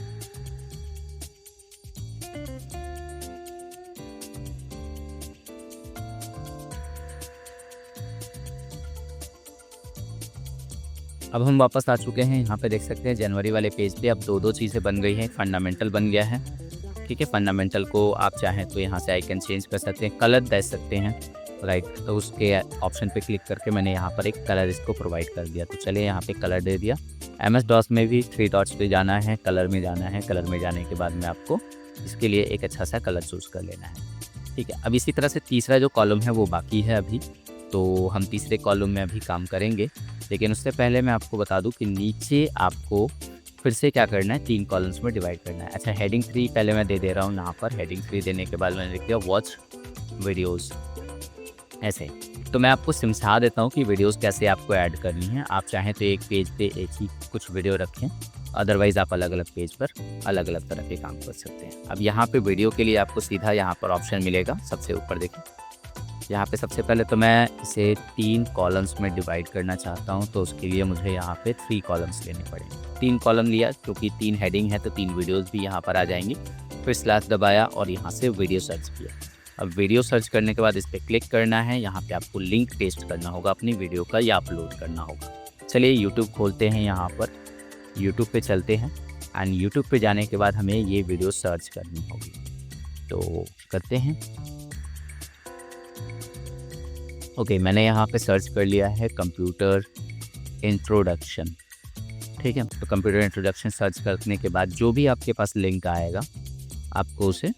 अब हम वापस आ चुके हैं। यहाँ पे देख सकते हैं जनवरी वाले पेज पे अब दो चीज़ें बन गई हैं। फंडामेंटल बन गया है। ठीक है, फंडामेंटल को आप चाहें तो यहाँ से आइकन चेंज कर सकते हैं, कलर दे सकते हैं, राइट। तो उसके ऑप्शन पे क्लिक करके मैंने यहाँ पर एक कलर इसको प्रोवाइड कर दिया। तो चलिए यहाँ पे कलर दे दिया। MS DOS में भी 3 डॉट्स पे जाना है, कलर में जाना है। कलर में जाने के बाद में आपको इसके लिए एक अच्छा सा कलर चूज़ कर लेना है। ठीक है, अब इसी तरह से तीसरा जो कॉलम है वो बाकी है अभी, तो हम तीसरे कॉलम में अभी काम करेंगे। लेकिन उससे पहले मैं आपको बता दूं कि नीचे आपको फिर से क्या करना है, 3 कॉलम्स में डिवाइड करना है। अच्छा, हेडिंग 3 पहले मैं दे रहा हूँ यहाँ पर। हेडिंग 3 देने के बाद मैंने लिख दिया वॉच वीडियोज़, ऐसे। तो मैं आपको समझा देता हूँ कि वीडियोज़ कैसे आपको ऐड करनी है। आप चाहें तो एक पेज पे एक ही कुछ वीडियो रखें, अदरवाइज़ आप अलग अलग पेज पर अलग अलग तरह के काम कर सकते हैं। अब यहाँ पे वीडियो के लिए आपको सीधा यहाँ पर ऑप्शन मिलेगा, सबसे ऊपर देखें। यहाँ पे सबसे पहले तो मैं इसे 3 कॉलम्स में डिवाइड करना चाहता हूँ, तो उसके लिए मुझे यहाँ पे 3 कॉलम्स लेने पड़ेंगे। 3 कॉलम लिया क्योंकि 3 हेडिंग है तो 3 वीडियोस भी यहाँ पर आ जाएंगी। फिर स्लैश दबाया और यहाँ से वीडियो सर्च किया। अब वीडियो सर्च करने के बाद इस पर क्लिक करना है। यहाँ पे आपको लिंक पेस्ट करना होगा अपनी वीडियो का या अपलोड करना होगा। चलिए यूट्यूब खोलते हैं, यहाँ पर यूट्यूब पे चलते हैं एंड यूट्यूब पे जाने के बाद हमें ये वीडियो सर्च करनी होगी। तो करते हैं। ओके, मैंने यहाँ पे सर्च कर लिया है कंप्यूटर इंट्रोडक्शन। ठीक है, तो कंप्यूटर इंट्रोडक्शन सर्च करने के बाद जो भी आपके पास लिंक आएगा आपको उसे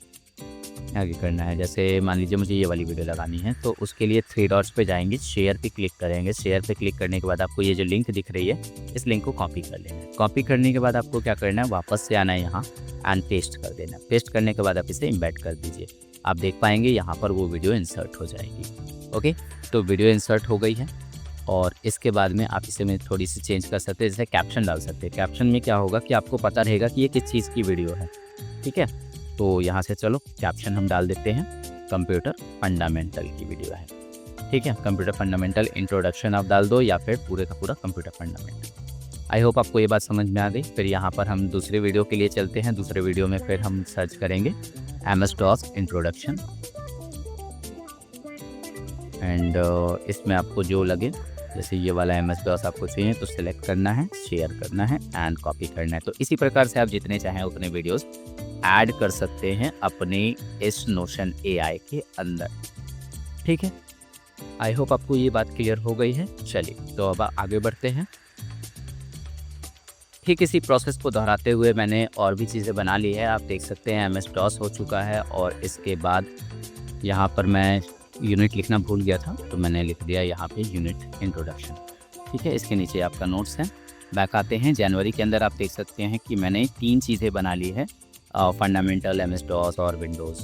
आगे करना है। जैसे मान लीजिए मुझे ये वाली वीडियो लगानी है, तो उसके लिए 3 डॉट्स पे जाएंगे, शेयर पे क्लिक करेंगे। शेयर पे क्लिक करने के बाद आपको ये जो लिंक दिख रही है, इस लिंक को कॉपी कर लेना है। कॉपी करने के बाद आपको क्या करना है, वापस से आना है यहाँ एंड पेस्ट कर देना। पेस्ट करने के बाद आप इसे इम्बेड कर दीजिए। आप देख पाएंगे यहाँ पर वो वीडियो इंसर्ट हो जाएगी। ओके, तो वीडियो इंसर्ट हो गई है और इसके बाद में आप इसे में थोड़ी सी चेंज कर सकते हैं। जैसे कैप्शन डाल सकते हैं। कैप्शन में क्या होगा कि आपको पता रहेगा कि ये किस चीज़ की वीडियो है। ठीक है, तो यहाँ से चलो कैप्शन हम डाल देते हैं, कंप्यूटर फंडामेंटल की वीडियो है। ठीक है, कंप्यूटर फंडामेंटल इंट्रोडक्शन आप डाल दो या फिर पूरे का पूरा कंप्यूटर फंडामेंटल। आई होप आपको ये बात समझ में आ गई। फिर यहाँ पर हम दूसरे वीडियो के लिए चलते हैं। दूसरे वीडियो में फिर हम सर्च करेंगे MS DOS इंट्रोडक्शन एंड इसमें आपको जो लगे, जैसे ये वाला MS DOS आपको चाहिए तो सिलेक्ट करना है, शेयर करना है एंड कॉपी करना है। तो इसी प्रकार से आप जितने चाहें उतने वीडियोस ऐड कर सकते हैं अपने इस नोशन AI के अंदर। ठीक है, आई होप आपको ये बात क्लियर हो गई है। चलिए, तो अब आगे बढ़ते हैं। ठीक इसी प्रोसेस को दोहराते हुए मैंने और भी चीज़ें बना ली है। आप देख सकते हैं MS DOS हो चुका है और इसके बाद यहाँ पर मैं यूनिट लिखना भूल गया था, तो मैंने लिख दिया यहाँ पे यूनिट इंट्रोडक्शन। ठीक है, इसके नीचे आपका नोट्स है। बैक आते हैं। जनवरी के अंदर आप देख सकते हैं कि मैंने 3 चीज़ें बना ली है, फंडामेंटल, MS DOS और विंडोज़।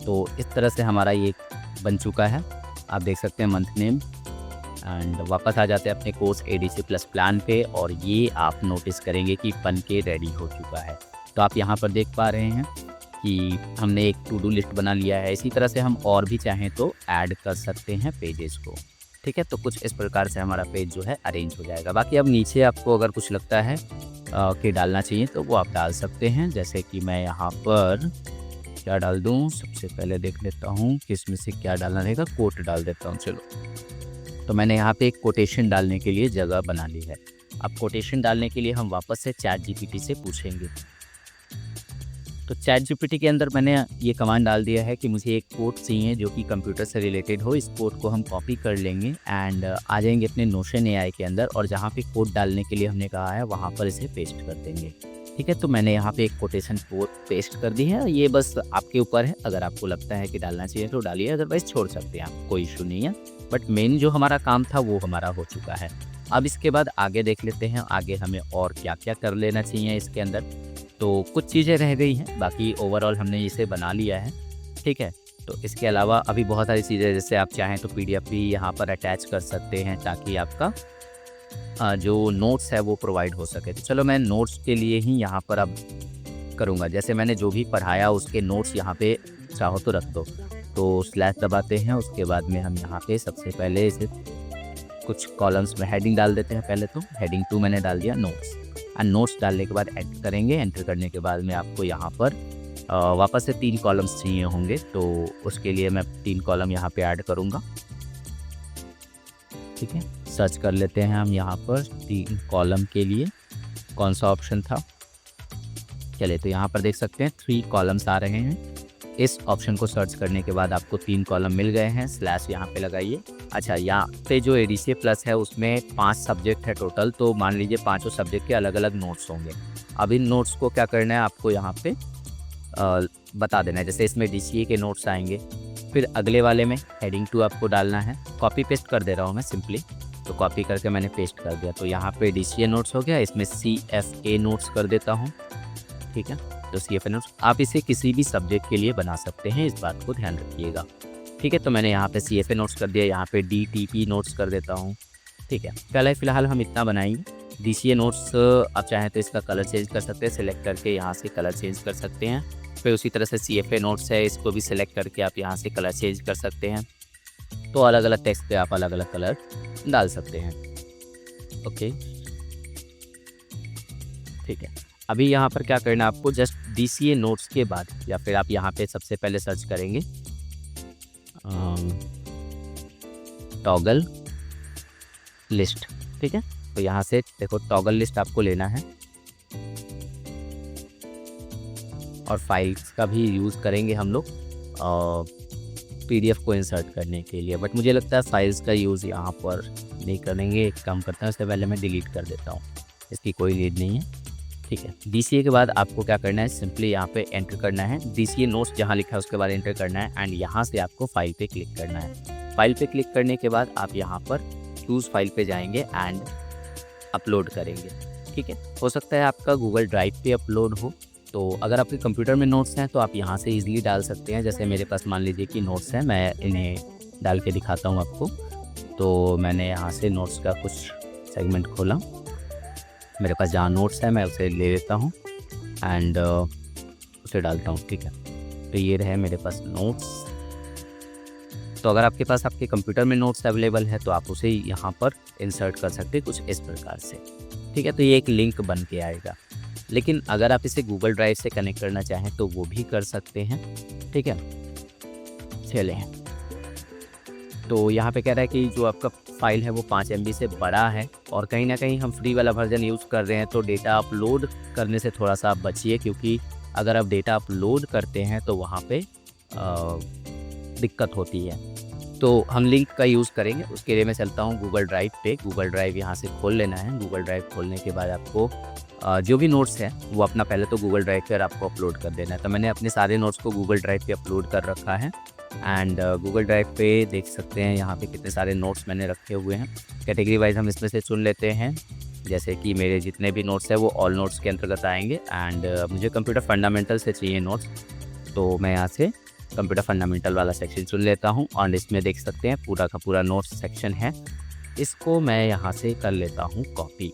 तो इस तरह से हमारा ये बन चुका है। आप देख सकते हैं मंथ नेम एंड वापस आ जाते हैं अपने कोर्स ADC प्लस प्लान पे और ये आप नोटिस करेंगे कि बन के रेडी हो चुका है। तो आप यहाँ पर देख पा रहे हैं कि हमने एक टू डू लिस्ट बना लिया है। इसी तरह से हम और भी चाहें तो ऐड कर सकते हैं पेजेस को। ठीक है, तो कुछ इस प्रकार से हमारा पेज जो है अरेंज हो जाएगा। बाकी अब नीचे आपको अगर कुछ लगता है कि डालना चाहिए तो वो आप डाल सकते हैं। जैसे कि मैं यहाँ पर क्या डाल दूँ, सबसे पहले देख लेता हूँ कि इसमें से क्या डालना रहेगा। कोट डाल देता हूँ। चलो, तो मैंने यहाँ पे एक कोटेशन डालने के लिए जगह बना ली है। अब कोटेशन डालने के लिए हम वापस से ChatGPT से पूछेंगे। तो ChatGPT के अंदर मैंने ये कमांड डाल दिया है कि मुझे एक कोड चाहिए जो कि कंप्यूटर से रिलेटेड हो। इस कोड को हम कॉपी कर लेंगे एंड आ जाएंगे अपने नोशन AI के अंदर और जहाँ पे कोड डालने के लिए हमने कहा है वहाँ पर इसे पेस्ट कर देंगे। ठीक है, तो मैंने यहाँ पे एक कोटेशन कोड पेस्ट कर दी है। ये बस आपके ऊपर है, अगर आपको लगता है कि डालना चाहिए तो डालिए, अदरवाइज़ छोड़ सकते हैं आप, कोई इश्यू नहीं है। बट मेन जो हमारा काम था वो हमारा हो चुका है। अब इसके बाद आगे देख लेते हैं, आगे हमें और क्या-क्या कर लेना चाहिए इसके अंदर। तो कुछ चीज़ें रह गई हैं, बाकी ओवरऑल हमने इसे बना लिया है, ठीक है। तो इसके अलावा अभी बहुत सारी चीज़ें, जैसे आप चाहें तो पीडीएफ भी यहाँ पर अटैच कर सकते हैं ताकि आपका जो नोट्स है वो प्रोवाइड हो सके। तो चलो मैं नोट्स के लिए ही यहाँ पर अब करूँगा। जैसे मैंने जो भी पढ़ाया उसके नोट्स यहाँ पे चाहो तो रख दो। तो स्लैश दबाते हैं, उसके बाद में हम यहाँ पे सबसे पहले इसे कुछ कॉलम्स में हेडिंग डाल देते हैं। पहले तो हेडिंग 2 मैंने डाल दिया नोट्स, एंड नोट्स डालने के बाद एंटर करेंगे। एंटर करने के बाद में आपको यहाँ पर वापस से 3 कॉलम्स चाहिए होंगे, तो उसके लिए मैं 3 कॉलम यहाँ पे ऐड करूँगा, ठीक है। सर्च कर लेते हैं हम यहाँ पर 3 कॉलम के लिए कौन सा ऑप्शन था। चलिए, तो यहाँ पर देख सकते हैं 3 कॉलम्स आ रहे हैं। इस ऑप्शन को सर्च करने के बाद आपको 3 कॉलम मिल गए हैं। स्लैश यहाँ पे लगाइए। अच्छा, यहाँ पे जो एडीसीए प्लस है उसमें 5 सब्जेक्ट है टोटल, तो मान लीजिए पाँचों सब्जेक्ट के अलग अलग नोट्स होंगे। अब इन नोट्स को क्या करना है, आपको यहाँ पे बता देना है। जैसे इसमें डीसीए के नोट्स आएंगे, फिर अगले वाले में हेडिंग 2 आपको डालना है। कॉपी पेस्ट कर दे रहा हूँ मैं सिंपली, तो कॉपी करके मैंने पेस्ट कर दिया। तो यहाँ पे डीसीए नोट्स हो गया, इसमें सीएफए नोट्स कर देता हूँ, ठीक है। तो सीएफए नोट्स आप इसे किसी भी सब्जेक्ट के लिए बना सकते हैं, इस बात को ध्यान रखिएगा, ठीक है। तो मैंने यहाँ पे सीएफए नोट्स कर दिया, यहाँ पे डीटीपी नोट्स कर देता हूँ, ठीक है। पहले फ़िलहाल हम इतना बनाएंगे। डीसीए नोट्स आप चाहें तो इसका कलर चेंज कर सकते हैं, सिलेक्ट करके यहाँ से कलर चेंज कर सकते हैं। फिर उसी तरह से सीएफए नोट्स है, इसको भी सिलेक्ट करके आप यहाँ से कलर चेंज कर सकते हैं। तो अलग अलग टेक्स्ट पे आप अलग अलग कलर डाल सकते हैं, ओके, ठीक है। अभी यहाँ पर क्या करना है आपको, जस्ट डीसीए नोट्स के बाद, या फिर आप यहाँ पे सबसे पहले सर्च करेंगे टॉगल लिस्ट, ठीक है। तो यहाँ से देखो टॉगल लिस्ट आपको लेना है, और फाइल्स का भी यूज़ करेंगे हम लोग पीडीएफ को इंसर्ट करने के लिए। बट मुझे लगता है फाइल्स का यूज़ यहाँ पर नहीं करेंगे, एक काम करता हूँ, उससे पहले मैं डिलीट कर देता हूँ, इसकी कोई नीड नहीं है, ठीक है। डीसीए के बाद आपको क्या करना है, सिंपली यहाँ पे एंटर करना है। डीसीए नोट्स जहाँ लिखा है उसके बाद एंटर करना है, एंड यहाँ से आपको फाइल पे क्लिक करना है। फाइल पे क्लिक करने के बाद आप यहाँ पर चूज़ फाइल पे जाएंगे एंड अपलोड करेंगे, ठीक है। हो सकता है आपका गूगल ड्राइव पे अपलोड हो, तो अगर आपके कंप्यूटर में नोट्स हैं तो आप यहाँ से ईजिली डाल सकते हैं। जैसे मेरे पास मान लीजिए कि नोट्स हैं, मैं इन्हें डाल के दिखाता हूँ आपको। तो मैंने यहाँ से नोट्स का कुछ सेगमेंट खोला, मेरे पास जहाँ नोट्स है मैं उसे ले लेता हूँ एंड उसे डालता हूँ, ठीक है। तो ये रहे मेरे पास नोट्स। तो अगर आपके पास आपके कंप्यूटर में नोट्स अवेलेबल है तो आप उसे यहाँ पर इंसर्ट कर सकते हैं कुछ इस प्रकार से, ठीक है। तो ये एक लिंक बन के आएगा, लेकिन अगर आप इसे गूगल ड्राइव से कनेक्ट करना चाहें तो वो भी कर सकते हैं, ठीक है। चलें, तो यहाँ पे कह रहा है कि जो आपका फाइल है वो 5 MB से बड़ा है, और कहीं ना कहीं हम फ्री वाला वर्जन यूज़ कर रहे हैं, तो डेटा अपलोड करने से थोड़ा सा आप बचिए, क्योंकि अगर आप डेटा अपलोड करते हैं तो वहाँ पे दिक्कत होती है। तो हम लिंक का यूज़ करेंगे, उसके लिए मैं चलता हूँ गूगल ड्राइव पे। गूगल ड्राइव यहाँ से खोल लेना है। गूगल ड्राइव खोलने के बाद आपको जो भी नोट्स है वो अपना पहले तो गूगल ड्राइव पर आपको अपलोड कर देना है। तो मैंने अपने सारे नोट्स को गूगल ड्राइव पे अपलोड कर रखा है, एंड गूगल ड्राइव पे देख सकते हैं यहाँ पे कितने सारे नोट्स मैंने रखे हुए हैं। कैटेगरी वाइज हम इसमें से चुन लेते हैं, जैसे कि मेरे जितने भी नोट्स हैं वो ऑल नोट्स के अंतर्गत आएंगे, एंड मुझे कंप्यूटर फंडामेंटल से चाहिए नोट्स, तो मैं यहाँ से कंप्यूटर फंडामेंटल वाला सेक्शन चुन लेता हूँ। और इसमें देख सकते हैं पूरा का पूरा नोट्स सेक्शन है, इसको मैं यहाँ से कर लेता हूँ कॉपी।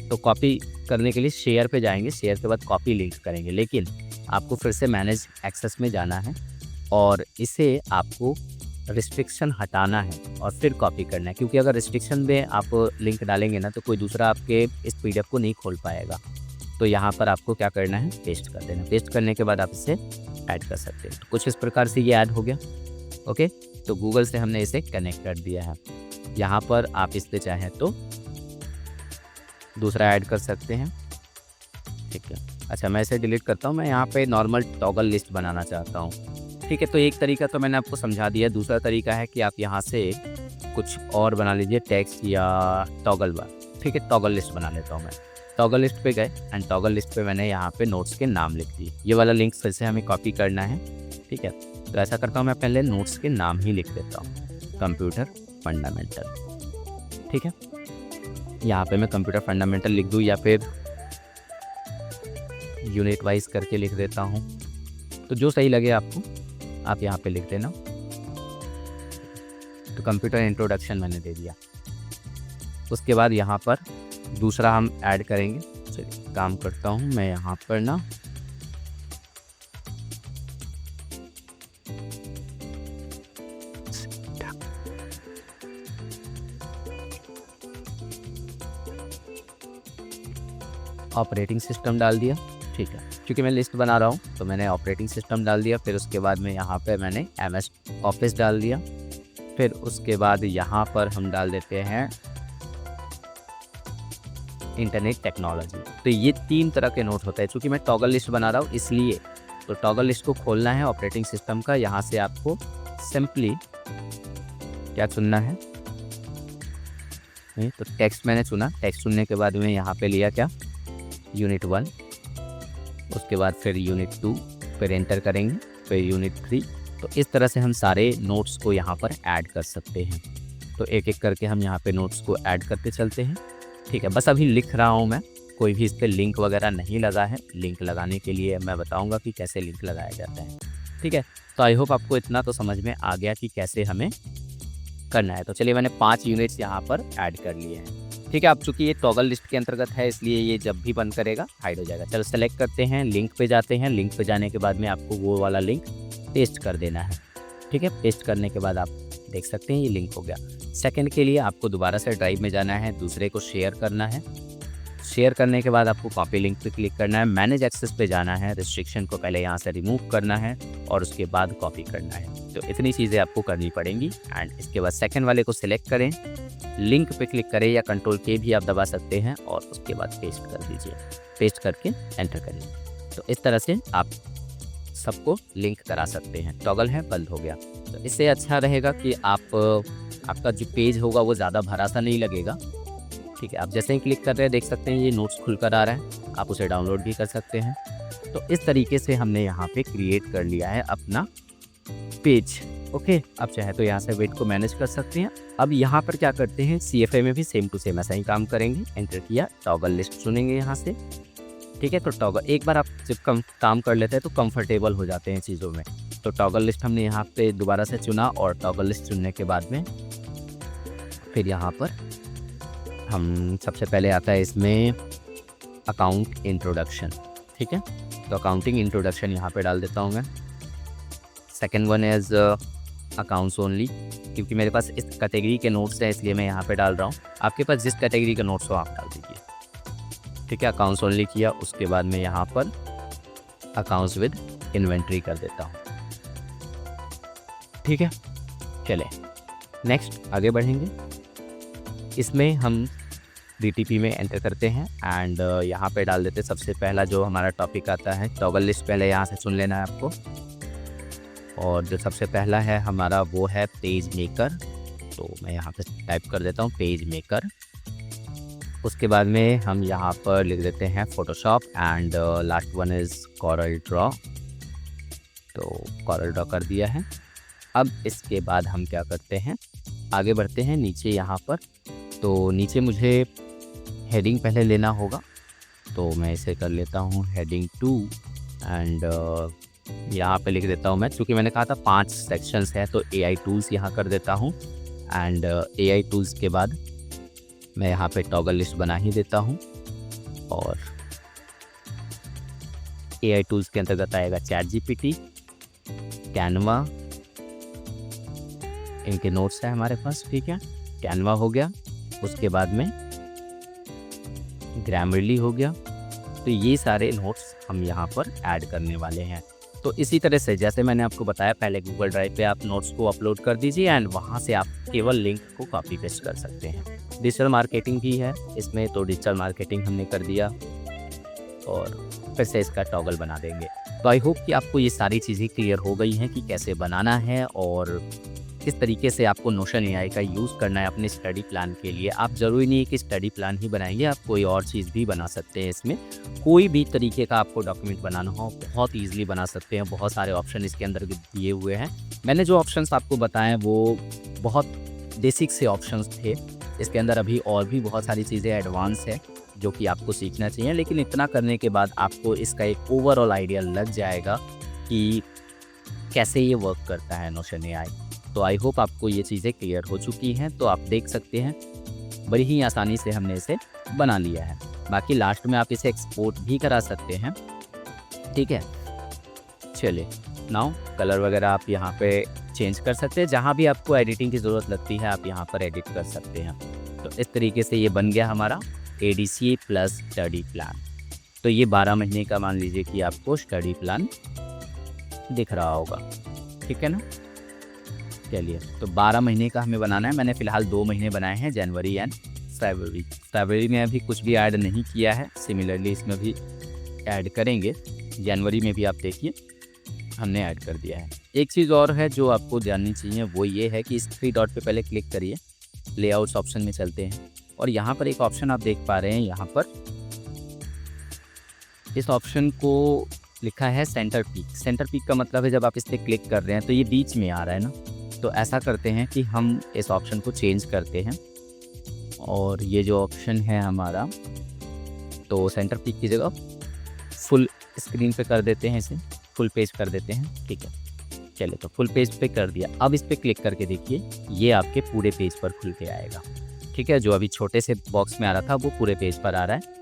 तो कॉपी करने के लिए शेयर पे जाएंगे, शेयर के बाद कॉपी लिंक करेंगे, लेकिन आपको फिर से मैनेज एक्सेस में जाना है और इसे आपको रिस्ट्रिक्शन हटाना है और फिर कॉपी करना है, क्योंकि अगर रिस्ट्रिक्शन में आप लिंक डालेंगे ना तो कोई दूसरा आपके इस पीडीएफ को नहीं खोल पाएगा। तो यहाँ पर आपको क्या करना है, पेस्ट कर देना। पेस्ट करने के बाद आप इसे ऐड कर सकते हैं। तो कुछ इस प्रकार से ये ऐड हो गया, ओके। तो गूगल से हमने इसे कनेक्ट कर दिया है। यहाँ पर आप इस पर चाहें तो दूसरा ऐड कर सकते हैं, ठीक है। अच्छा, मैं इसे डिलीट करता हूँ। मैं यहाँ पे नॉर्मल टॉगल लिस्ट बनाना चाहता हूँ, ठीक है। तो एक तरीका तो मैंने आपको समझा दिया। दूसरा तरीका है कि आप यहाँ से कुछ और बना लीजिए, टेक्स्ट या टॉगल बार, ठीक है। टॉगल लिस्ट बना लेता हूँ मैं। टॉगल लिस्ट पे गए एंड टॉगल लिस्ट पे मैंने यहाँ पे नोट्स के नाम लिख दिए। ये वाला लिंक फिर से हमें कॉपी करना है, ठीक है। तो ऐसा करता हूँ, मैं पहले नोट्स के नाम ही लिख देता हूँ, कंप्यूटर फंडामेंटल, ठीक है। यहाँ पे मैं कंप्यूटर फंडामेंटल लिख दूँ या फिर यूनिट वाइज करके लिख देता हूँ, तो जो सही लगे आपको आप यहाँ पे लिख देना। तो कंप्यूटर इंट्रोडक्शन मैंने दे दिया। उसके बाद यहाँ पर दूसरा हम ऐड करेंगे। चलिए काम करता हूँ मैं यहाँ पर ना, ऑपरेटिंग सिस्टम डाल दिया, ठीक है। क्योंकि मैं लिस्ट बना रहा हूँ तो मैंने ऑपरेटिंग सिस्टम डाल दिया। फिर उसके बाद में यहाँ पे मैंने MS ऑफिस डाल दिया। फिर उसके बाद यहाँ पर हम डाल देते हैं इंटरनेट टेक्नोलॉजी। तो ये 3 तरह के नोट होते हैं। चूँकि मैं टॉगल लिस्ट बना रहा हूँ इसलिए, तो टॉगल लिस्ट को खोलना है ऑपरेटिंग सिस्टम का। यहाँ से आपको सिंपली क्या चुनना है, नहीं तो टेक्स्ट मैंने चुना। टेक्स्ट चुनने के बाद में यहाँ पे लिया क्या, यूनिट 1, उसके बाद फिर यूनिट 2, फिर एंटर करेंगे, फिर यूनिट 3। तो इस तरह से हम सारे नोट्स को यहाँ पर ऐड कर सकते हैं। तो एक एक करके हम यहाँ पे नोट्स को ऐड करते चलते हैं, ठीक है। बस अभी लिख रहा हूँ मैं, कोई भी इस पर लिंक वगैरह नहीं लगा है। लिंक लगाने के लिए मैं बताऊँगा कि कैसे लिंक लगाया जाता है, ठीक है। तो आई होप आपको इतना तो समझ में आ गया कि कैसे हमें करना है। तो चलिए मैंने 5 यूनिट्स यहाँ पर ऐड कर लिए हैं, ठीक है। अब चूँकि ये टॉगल लिस्ट के अंतर्गत है इसलिए ये जब भी बंद करेगा हाइड हो जाएगा। चलो सेलेक्ट करते हैं, लिंक पे जाते हैं। लिंक पे जाने के बाद में आपको वो वाला लिंक पेस्ट कर देना है, ठीक है। पेस्ट करने के बाद आप देख सकते हैं ये लिंक हो गया। सेकंड के लिए आपको दोबारा से ड्राइव में जाना है, दूसरे को शेयर करना है। शेयर करने के बाद आपको कॉपी लिंक पे क्लिक करना है, मैनेज एक्सेस पे जाना है, रिस्ट्रिक्शन को पहले यहाँ से रिमूव करना है और उसके बाद कॉपी करना है। तो इतनी चीज़ें आपको करनी पड़ेंगी। एंड इसके बाद सेकंड वाले को सिलेक्ट करें, लिंक पे क्लिक करें या Ctrl+K भी आप दबा सकते हैं और उसके बाद पेस्ट कर दीजिए। पेस्ट करके एंटर करिए। तो इस तरह से आप सबको लिंक करा सकते हैं। टॉगल है, बंद हो गया। तो इससे अच्छा रहेगा कि आपका जो पेज होगा वो ज़्यादा भरा सा नहीं लगेगा, ठीक है। आप जैसे ही क्लिक कर रहे हैं देख सकते हैं ये नोट्स खुलकर आ रहा है, आप उसे डाउनलोड भी कर सकते हैं। तो इस तरीके से हमने यहाँ पे क्रिएट कर लिया है अपना पेज, ओके। अब चाहे तो यहाँ से वेट को मैनेज कर सकते हैं। अब यहाँ पर क्या करते हैं, CFA में भी सेम टू सेम ऐसा ही काम करेंगे। एंटर किया, टॉगल लिस्ट चुनेंगे यहाँ से, ठीक है। तो टॉगल एक बार आप जब काम कर लेते हैं तो कंफर्टेबल हो जाते हैं चीज़ों में। तो टॉगल लिस्ट हमने यहाँ पे दोबारा से चुना और टॉगल लिस्ट चुनने के बाद में फिर यहाँ पर हम सबसे पहले आता है इसमें अकाउंट इंट्रोडक्शन, ठीक है। तो अकाउंटिंग इंट्रोडक्शन यहाँ पे डाल देता हूँ मैं। Second one is accounts only, क्योंकि मेरे पास इस कैटेगरी के नोट्स हैं इसलिए मैं यहाँ पे डाल रहा हूँ। आपके पास जिस कैटेगरी के नोट्स हो आप डाल दीजिए, ठीक है। अकाउंट्स ओनली किया, उसके बाद में यहाँ पर अकाउंट्स विद इन्वेंट्री कर देता हूँ, ठीक है। चले नेक्स्ट आगे बढ़ेंगे। इसमें हम DTP में एंटर करते हैं एंड यहाँ पे डाल देते हैं सबसे पहला जो हमारा टॉपिक आता है टॉगल लिस्ट। पहले यहाँ से चुन लेना है आपको, और जो सबसे पहला है हमारा वो है पेज मेकर। तो मैं यहाँ पे टाइप कर देता हूँ पेज मेकर। उसके बाद में हम यहाँ पर लिख देते हैं Photoshop and last one is Corel Draw. तो कॉरल ड्रॉ कर दिया है। अब इसके बाद हम क्या करते हैं, आगे बढ़ते हैं नीचे यहाँ पर। तो नीचे मुझे हेडिंग पहले लेना होगा, तो मैं इसे कर लेता हूँ हेडिंग 2 एंड यहाँ पे लिख देता हूँ मैं, क्योंकि मैंने कहा था 5 सेक्शंस है, तो AI टूल्स यहाँ कर देता हूँ। एंड AI टूल्स के बाद मैं यहाँ पे टॉगल लिस्ट बना ही देता हूँ। और AI टूल्स के अंतर्गत आएगा ChatGPT, कैनवा, इनके नोट्स है हमारे पास, ठीक है। कैनवा हो गया, उसके बाद में ग्रामरली हो गया। तो ये सारे नोट्स हम यहाँ पर ऐड करने वाले हैं। तो इसी तरह से जैसे मैंने आपको बताया, पहले गूगल ड्राइव पे आप नोट्स को अपलोड कर दीजिए एंड वहाँ से आप केवल लिंक को कॉपी पेस्ट कर सकते हैं। डिजिटल मार्केटिंग भी है इसमें, तो डिजिटल मार्केटिंग हमने कर दिया और फिर से इसका टॉगल बना देंगे। तो आई होप कि आपको ये सारी चीज़ें क्लियर हो गई हैं कि कैसे बनाना है और किस तरीके से आपको नोशन एआई का यूज़ करना है अपने स्टडी प्लान के लिए। आप ज़रूरी नहीं है कि स्टडी प्लान ही बनाएंगे, आप कोई और चीज़ भी बना सकते हैं। इसमें कोई भी तरीके का आपको डॉक्यूमेंट बनाना हो बहुत ईजिली बना सकते हैं। बहुत सारे ऑप्शन इसके अंदर दिए हुए हैं। मैंने जो ऑप्शंस आपको बताए हैं वो बहुत बेसिक से ऑप्शंस थे। इसके अंदर अभी और भी बहुत सारी चीज़ें एडवांस है जो कि आपको सीखना चाहिए, लेकिन इतना करने के बाद आपको इसका एक ओवरऑल आइडिया लग जाएगा कि कैसे ये वर्क करता है नोशन एआई। तो आई होप आपको ये चीज़ें क्लियर हो चुकी हैं। तो आप देख सकते हैं बड़ी ही आसानी से हमने इसे बना लिया है। बाकी लास्ट में आप इसे एक्सपोर्ट भी करा सकते हैं, ठीक है। चलिए नाउ कलर वगैरह आप यहाँ पे चेंज कर सकते हैं। जहाँ भी आपको एडिटिंग की ज़रूरत लगती है आप यहाँ पर एडिट कर सकते हैं। तो इस तरीके से ये बन गया हमारा ADCA प्लस स्टडी प्लान। तो ये 12 महीने का मान लीजिए कि आपको स्टडी प्लान दिख रहा होगा, ठीक है ना। चलिए तो 12 महीने का हमें बनाना है। मैंने फ़िलहाल 2 महीने बनाए हैं, जनवरी एंड फरवरी। फरवरी में अभी कुछ भी ऐड नहीं किया है, सिमिलरली इसमें भी ऐड करेंगे। जनवरी में भी आप देखिए हमने ऐड कर दिया है। एक चीज़ और है जो आपको जाननी चाहिए, वो ये है कि इस 3 डॉट पे पहले क्लिक करिए, लेआउट्स ऑप्शन में चलते हैं और यहाँ पर एक ऑप्शन आप देख पा रहे हैं। यहाँ पर इस ऑप्शन को लिखा है सेंटर पीक। सेंटर पीक का मतलब है जब आप इस पर क्लिक कर रहे हैं तो ये बीच में आ रहा है ना। तो ऐसा करते हैं कि हम इस ऑप्शन को चेंज करते हैं और ये जो ऑप्शन है हमारा, तो सेंटर पीक की जगह फुल स्क्रीन पे कर देते हैं, इसे फुल पेज कर देते हैं, ठीक है। चलिए तो फुल पेज पे कर दिया। अब इस पर क्लिक करके देखिए ये आपके पूरे पेज पर खुल के आएगा, ठीक है। जो अभी छोटे से बॉक्स में आ रहा था वो पूरे पेज पर आ रहा है।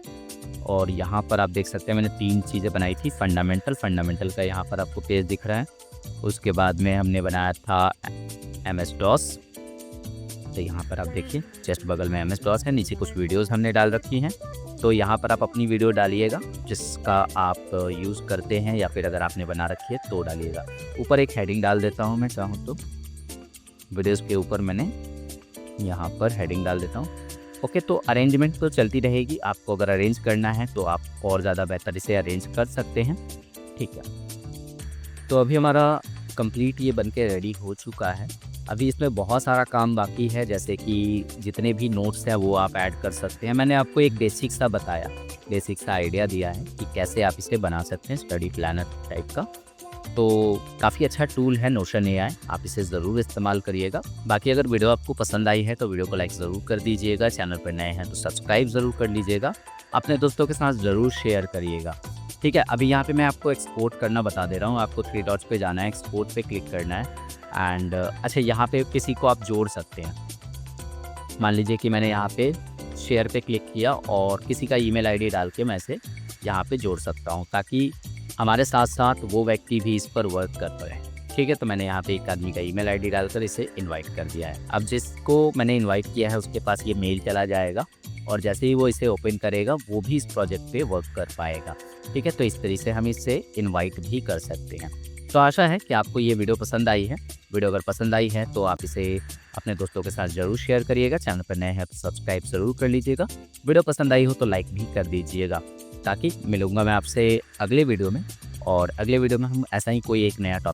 और यहाँ पर आप देख सकते हैं मैंने 3 चीज़ें बनाई थी। फंडामेंटल का यहाँ पर आपको पेज दिख रहा है। उसके बाद में हमने बनाया था MS DOS। तो यहाँ पर आप देखिए जस्ट बगल में MS DOS है। नीचे कुछ वीडियोस हमने डाल रखी हैं, तो यहाँ पर आप अपनी वीडियो डालिएगा जिसका आप यूज़ करते हैं, या फिर अगर आपने बना रखी है तो डालिएगा। ऊपर एक हेडिंग डाल देता हूँ मैं, चाहूँ तो वीडियोस के ऊपर मैंने यहाँ पर हेडिंग डाल देता हूँ। ओके, तो अरेंजमेंट तो चलती रहेगी। आपको अगर अरेंज करना है तो आप और ज़्यादा बेहतर इसे अरेंज कर सकते हैं, ठीक है। तो अभी हमारा कंप्लीट ये बनके रेडी हो चुका है। अभी इसमें बहुत सारा काम बाकी है, जैसे कि जितने भी नोट्स हैं वो आप ऐड कर सकते हैं। मैंने आपको एक बेसिक सा बताया, बेसिक सा आइडिया दिया है कि कैसे आप इसे बना सकते हैं स्टडी प्लानर टाइप का। तो काफ़ी अच्छा टूल है नोशन एआई, आप इसे ज़रूर इस्तेमाल करिएगा। बाकी अगर वीडियो आपको पसंद आई है तो वीडियो को लाइक ज़रूर कर दीजिएगा। चैनल पर नए हैं तो सब्सक्राइब ज़रूर कर लीजिएगा। अपने दोस्तों के साथ ज़रूर शेयर करिएगा, ठीक है। अभी यहाँ पे मैं आपको एक्सपोर्ट करना बता दे रहा हूँ। आपको 3 डॉट्स पे जाना है, एक्सपोर्ट पे क्लिक करना है एंड अच्छा यहाँ पे किसी को आप जोड़ सकते हैं। मान लीजिए कि मैंने यहाँ पे शेयर पे क्लिक किया और किसी का ईमेल आईडी डाल के मैं इसे यहाँ पे जोड़ सकता हूँ, ताकि हमारे साथ साथ वो व्यक्ति भी इस पर वर्क कर पाए, ठीक है। तो मैंने यहाँ पे एक आदमी का ईमेल आईडी डालकर इसे इनवाइट कर दिया है। अब जिसको मैंने इनवाइट किया है उसके पास ये मेल चला जाएगा और जैसे ही वो इसे ओपन करेगा वो भी इस प्रोजेक्ट पे वर्क कर पाएगा, ठीक है। तो इस तरीके से हम इसे इनवाइट भी कर सकते हैं। तो आशा है कि आपको ये वीडियो पसंद आई है। वीडियो अगर पसंद आई है तो आप इसे अपने दोस्तों के साथ ज़रूर शेयर करिएगा। चैनल पर नए हैं तो सब्सक्राइब ज़रूर कर लीजिएगा। वीडियो पसंद आई हो तो लाइक भी कर दीजिएगा, ताकि मिलूँगा मैं आपसे अगले वीडियो में। और अगले वीडियो में हम ऐसा ही कोई एक नया टॉपिक